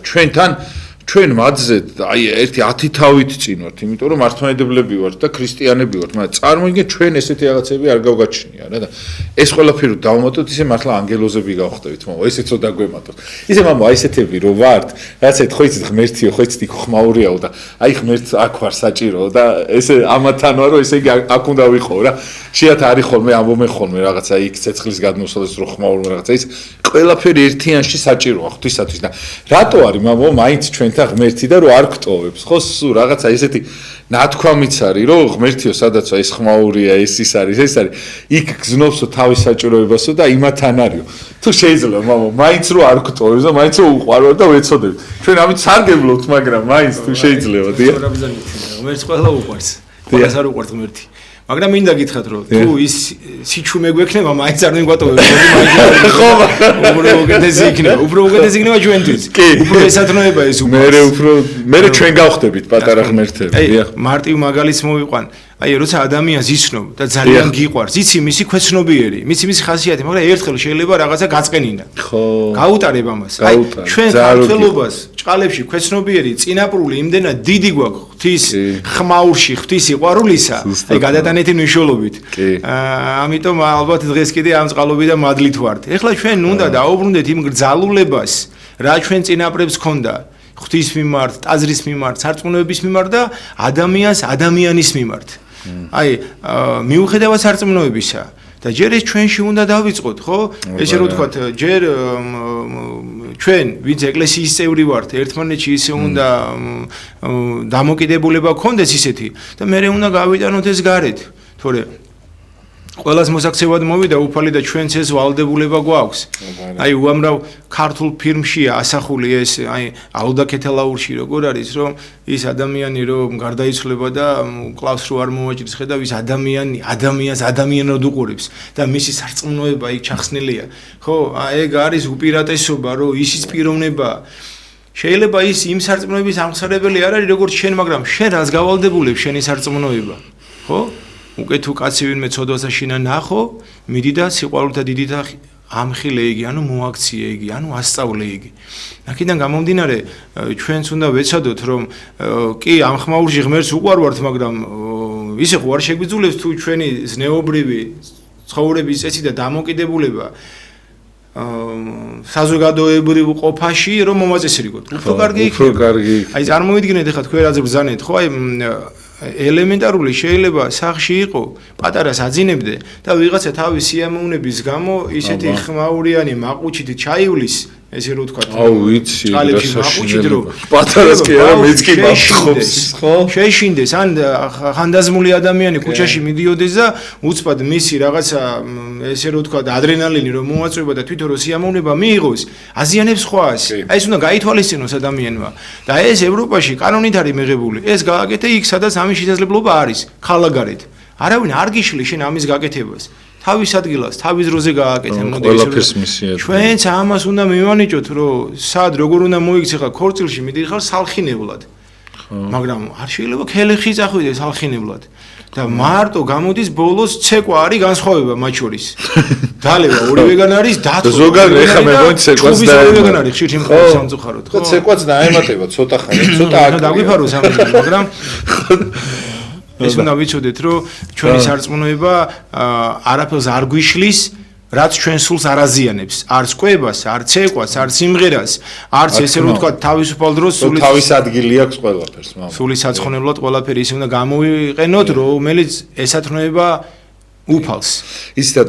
ჩვენ მათზე აი ერთი 10 თავით წინ ვართ, იმიტომ რომ მართლმადიდებლები ვართ და ქრისტიანები ვართ, მაგრამ წარმოიდგინეთ ჩვენ ესეთი რაღაცები არ გავგაჩნია რა და ეს ყველაფერი დავუმატოთ ისე მართლა ანგელოზები გავხდებით, მამა, ესეც ოდა გვემატოთ. ისე მამა, აი ესეთები რომ ვართ, რაღაცეთ ხო იცით ღმერთიო, ხო იცით იქ ხმაურიაო და აი ღმერთს აქ ვარ საჭიროა და ესე ამათანო რომ ესე იგი აქ უნდა ვიყო რა. შეათ არის ხოლმე ამბობენ ხოლმე რაღაცა იქ ცეცხლის გადმოსვლას რო ხმაურმა რაღაცა ის ყველაფერი ერთიანში საჭიროა ღვთისათვის და რატო არის მამა მაინც ჩვენ და ღმერთი და რო არ გტოვებს ხო სულ რაღაცა ესეთი ნათქვამიც არის რომ ღმერთიო სადაცვა ეს ხმაურია ეს ის არის იქ გზნობსო თავის საჭიროებასო და იმათან არისო თუ შეიძლება მამა მაინც რო არ გტოვებს და მაინც რო უყვარვარ და ვეცოდებ ჩვენ ამით სარგებლობთ მაგრამ მაინც თუ შეიძლება დიახ ღმერთს ყველა უყვარს ყველას არ უყვართ ღმერთი მაგრამ მინდა გითხრათ რომ თუ ის სიჩუმე გვექნება მაინც არ მიგვატოვებს ხო უფრო უკეთესი იქნება ჩვენთვის უფრო ესათნოება ეს მე ჩვენ გავხდებით პატარა ღმერთები დიახ მარტივ მაგალითს მოვიყვან აი როცა ადამიანს იცნობ და ძალიან გიყვარს იცი მისი ქვეცნობიერი მისი ხასიათი მაგრამ ერთხელ შეიძლება რაღაცა გაწყენინა ხო გაუტარებ ამას აი ჩვენ ქართველობას ჭყალებში ქვეცნობიერი წინაპრული იმდენად დიდი გვაქვს ღვთის ხმაურში ღვთის სიყვარულისა აი გადატანეთი მნიშვნელობით ამიტომ ალბათ დღეს კიდე ამ წყალობიდან მადლით ვართ ეხლა ჩვენ უნდა დაუბრუნდეთ იმ გრძალულებას რა ჩვენ წინაპრებს ქონდა ღვთის მიმართ, ტაძრის მიმართ, სარწმუნოების მიმართ და ადამიანის მიმართ. აი, მიუხედავად სარწმუნოებისა და ჯერ ეს ჩვენში უნდა დავიწყოთ, ხო? ესე რომ ვთქვათ, ჯერ ჩვენ, ვინც ეკლესიის წევრი ვართ, ერთმანეთში ისე უნდა დამოკიდებულება გქონდეს ისეთი და მე უნდა გავიტანოთ ეს გარეთ, თორე ყველას მოსაქცევად მოვიდა უფალი და ჩვენც ეს ვალდებულება გვაქვს. აი უამრავ ქართულ ფილმშია ასახული ეს აი ალდა ქეთელაურში როგორ არის რომ ის ადამიანი რომ გარდაიცვლება და კლავს რო არ მოვაჭრის ხედავ ის ადამიანს ადამიანად უყურებს და მისი სარწმუნოება იქ ჩახსნილია. ხო, ეგ არის უპირატესობა რომ ისიც პიროვნებაა. შეიძლება ის იმ სარწმუნოების ამხსარებელი არ არის როგორც შენ, მაგრამ შენ რას გავალდებულებ შენი სარწმუნოება, ხო? უკვე თუ კაცი ვინმე ცოდვასა შინა ნახო, მიდი და სიყვარულთა დიდით ამხილე იგი, ანუ მოაქციე იგი, ანუ ასწავლე იგი. აქედან გამომდინარე, ჩვენც უნდა ვეცადოთ, რომ კი ამ ხმაურში ღმერთს უყვარვართ, მაგრამ ისე ხო არ შეგვიძლია თუ ჩვენი ზნეობრივი ცხოვრების წესი და დამოკიდებულება საზოგადოებრივ ყოფაში რომ მომაწესრიგოთ. უფრო კარგი იქნება. აი წარმოვიდგინეთ ახლა თქვენ რაც ბრძანეთ, ხო აი ელემენტარული შეიძლება სახში იყო, პატარას აძინებდე და ვიღაცა თავის სიამოვნების გამო ისეთი ხმაურიანი მაყუჩით ჩაივლის ესე რო თქვა. აუ ვიცი, მაყუჩით რომ პატარას კი არა მეც კი მახობს, ხო? შეიშინდეს ან ხანდაზმული ადამიანი ქუჩაში მიდიოდეს და უცბად მისი რაღაცა ესე რო თქვა ადრენალინი რომ მოაწვევა და თვითონ რო სიამოვნება მიიღოს, აზიანებს ხვას. აი ეს უნდა გაითვალისწინოს ადამიანმა. და ეს ევროპაში კანონით არის მიღებული. ეს გააკეთე იქ სადაც ამის შესაძლებლობა არის, ხალაგარეთ. არავინ არ გიშლის შენ ამის გაკეთებას. თავის ადგილას, თავის დროზე გააკეთე, ყველაფერს მისია. ჩვენც ამას უნდა მივანიჭოთ, რომ სად როგორ უნდა მოიქცე ხა ქორწილში მიდიხარ სალხინებლად. მაგრამ არ შეიძლება ქელეხი წახვიდეს სალხინებლად. და მარტო გამოდის ბოლოს ცეკვა არის განსხვავება მათ შორის. დალევა ორივეგან არის დათო. ზოგადად ეხა მე მგონი ცეკვაც ორივეგან არის ხშირი მხოლოდ სამწუხაროდ. ხო, ცეკვაც დაემატება ცოტა ხანი, ცოტა აქ. დაგვიფაროს ამიტომ, მაგრამ ეს უნდა ვიცოდეთ, რომ ჩვენი სარწმუნოება არაფერს არ გვიშლის, რაც ჩვენ სულს არ აზიანებს, არც კვებას, არც ცეკვას, არც სიმღერას, არც ესე რომ თქვა თავისუფალ დროს თავის ადგილი აქვს ყველაფერს, მამა. სულის საცხოვნებლად ყველაფერი ისე უნდა გამოვიყენოთ, რომელიც ესათნოება უფალს. ისეთ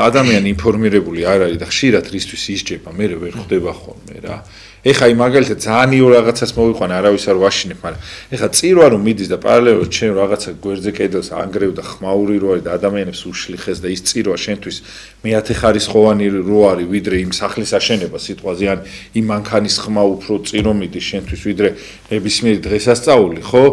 ადამიანი ინფორმირებული არ არის და ხშირად რისთვის ისჯება, მე ვერ ხვდება ხოლმე რა. ეხა აი მაგალითად ძალიან იო რაღაცას მოვიყვანა, არავის არ ვაშინებ, მაგრამ ეხა წირვა რომ მიდის და პარალელურად შენ რაღაცა გვერდზე კედელს ანგრევ და ხმაური რო არის და ადამიანებს უშლი ხეს და ის წირვა შენთვის მეათე ხარისხოვანი რო არის ვიდრე იმ სახლის აშენება სიტყვაზე ან იმ მანქანის ხმა უფრო წირო მიდის შენთვის ვიდრე ნებისმიერი დღესასწაული, ხო?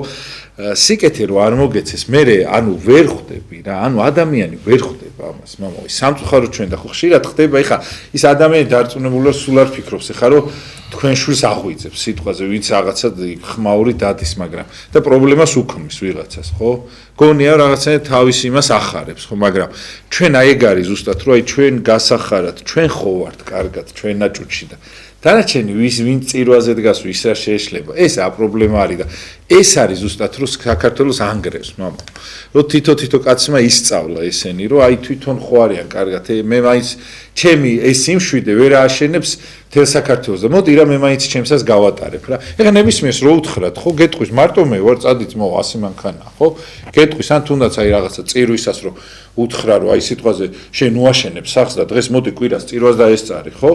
სიკეთე რო არ მოგეცეს, მე ანუ ვერ ხვდები რა, ანუ ადამიანი ვერ ხვდება ამას, მამაო, სამწუხაროდ ჩვენ და ხო ხშირად ხდება, ეხა ის ადამიანი დარწმუნებული სულ არ ფიქრობს, ეხა რომ თქვენ შვილს აღვიძებს სიტყვაზე, ვინც რაღაცა ხმაური დადის, მაგრამ და პრობლემას უქმნის ვიღაცას, ხო? გონია რაღაცა თავის იმას ახარებს, ხო, მაგრამ ჩვენ აი ეგ არის ზუსტად, რომ აი ჩვენ გასახარად, ჩვენ ხო ვართ კარგად, ჩვენ ნაჭუჭი და დანარჩენი ვინ წირვაზე დგას, ვის არ შეეშლება, ეს აპრობლემა არის და ეს არის ზუსტად რომ საქართველოს ანგრევს, მამა. რომ თითო კაცმა ისწავლა ესენი, რომ აი თვითონ ხო არიან კარგად, მე მაინც ჩემი ეს სიმშვიდე ვერ ააშენებს თელ საქართველოს და მოდი რა მე მაინც ჩემსას გავატარებ რა. ეხლა ნებისმიერს რო უთხრათ, ხო, გეტყვის მარტო მე ვარ წადით მოვა 100 მანქანა, ხო? გეტყვის ან თუნდაც აი რაღაცა წირვისას რო უთხრა რომ აი სიტყვაზე შენ უაშენებ სახს და დღეს მოდი კვირას წირვას დაესწარი, ხო?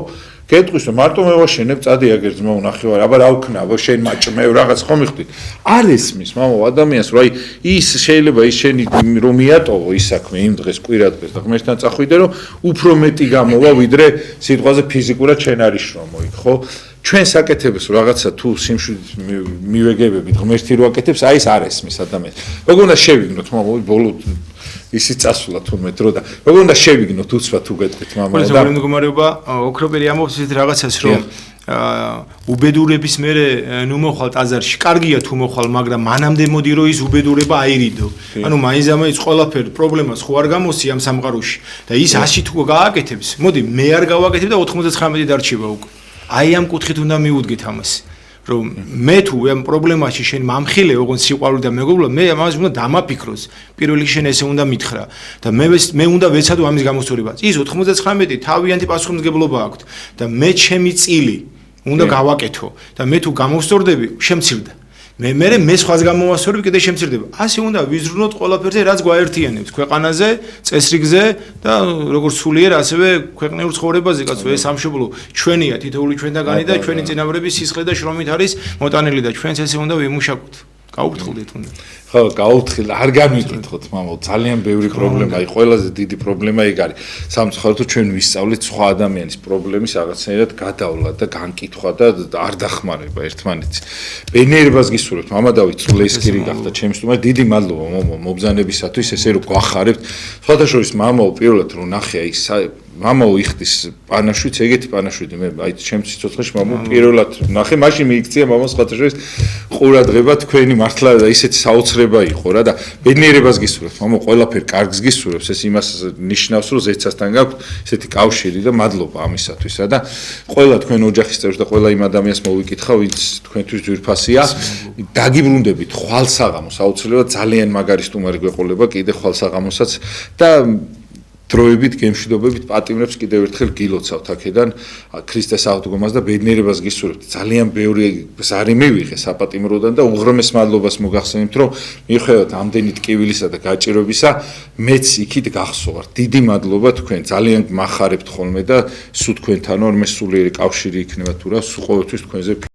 გეტყვის რომ მარტო მე ვაშენებ წადი აგერ ძმაო ნახევარი, აბა რა ვქნავ, შენ მაჭმევ რაღაც ხო მიხვდით. არ ესმის მამო ადამიანს რომ აი ის შეიძლება ის შენი რომ მიატოვო ის საქმე იმ დღეს კვირა დღეს და ღმერთთან წახვიდე რომ უფრო მეტი გამოვა ვიდრე სიტყვაზე ფიზიკურად შენ არის შრომო იქ ხო ჩვენ საკეთებს რაღაცა თუ სიმშვიდით მივეგებებით ღმერთი რო აკეთებს აი ეს არ ესმის ადამიანს როგორ უნდა შევიგნოთ მამო ბოლო ისიც წასულა თურმე დრო და როგორ უნდა შევიგნოთ უცბად თუ გეტყვით მამო და ეს მდგომარეობა ოქროპერი ამბობს ის რაღაცას რომ უბედურების მერე ნუ მოხვალ ტაძარში კარგია თუ მოხვალ მაგრამ მანამდე მოდი რომ ის უბედურება აირიდო ანუ მაინც ყველაფერ პრობლემას ხო არ გამოსი ამ სამყაროში და ის 100 თუ გააკეთებს მოდი მე არ გავაკეთებ და 99 დარჩება უკვე აი ამ კუთხით უნდა მიუდგეთ ამას რომ მე თუ ამ პრობლემაში შენ მამხილე ოღონდ სიყვარული და მეგობრობა მე ამას უნდა დამაფიქროს პირველ რიგში შენ ესე უნდა მითხრა და მე უნდა ვეცადო ამის გამოსწორება ის 99 თავიანთი პასუხისმგებლობა აქვს და მე ჩემი წილი უნდა გავაკეთო და მე თუ გამოსწორდები შემცირდა მე სხვას გამოვასწორებ კიდე შემცირდება ასე უნდა ვიზრუნოთ ყველაფერზე რაც გვაერთიანებს ქვეყანაზე წესრიგზე და როგორც სულიერ ასევე ქვეყნიურ ცხოვრებაზე კაცო ეს სამშობლო ჩვენია თითოეული ჩვენთაგანი და ჩვენი წინაპრების სისხლი და შრომით არის მოტანილი და ჩვენც ესე უნდა ვიმუშაოთ გაუფრთხილდით უნდა. ხო, გაუფრთხილ, არ განვიკითხოთ, მამო, ძალიან ბევრი პრობლემაა, ყველაზე დიდი პრობლემა ეგ არის. სამწუხაროდ ჩვენ ვისწავლით სხვა ადამიანის პრობლემის რაღაცნაირად გადავლა და განკითხვა და არ დახმარება ერთმანეთს. ბედნიერებას გისურვებთ, მამა დავით, სულესკირი გახდა ჩემს თუმა, დიდი მადლობა მომო მობზანებისათვის, ესე რომ გვახარებთ. სხვათა შორის მამაო პირველად რომ ნახე აი მამაო იხდის პანაშვიდს, ეგეთი პანაშვიდი მე აი ჩემს სიცოცხლეში მამაო პირველად ნახე, მაშინ მიიქცია მამას სხვათა შორის ყურადღება თქვენი მართლა ისეთი საოცრება იყო რა და ბედნიერებას გისურვებთ, მამაო ყველაფერი კარგს გისურვებს, ეს იმას ნიშნავს რომ ზეცასთან გაქვთ ესეთი კავშირი და მადლობა ამისათვისა და ყველა თქვენ ოჯახის წევრს და ყველა იმ ადამიანს მოვიკითხა, ვინც თქვენთვის ძვირფასია, დაგიბრუნდებით ხვალსაღამოს, აუცილებლად ძალიან მაგარი სტუმარი გვეყოლება კიდე ხვალსაღამოსაც და დროებით გემშვიდობებით პატიმრებს კიდევ ერთხელ გილოცავთ აქედან ქრისტეს აღდგომას და ბედნიერებას გისურვებთ. ძალიან ბევრი ზარი მივიღე საპატიმროდან და უღრმეს მადლობას მოგახსენებთ, რომ მიუხედავად ამდენი ტკივილისა და გაჭირვებისა, მეც იქით გახსოვართ. დიდი მადლობა თქვენ, ძალიან გმახარებთ ხოლმე და სულ თქვენთანო მე სულიერი კავშირი იქნება თუ რა, სულ ყოველთვის თქვენზე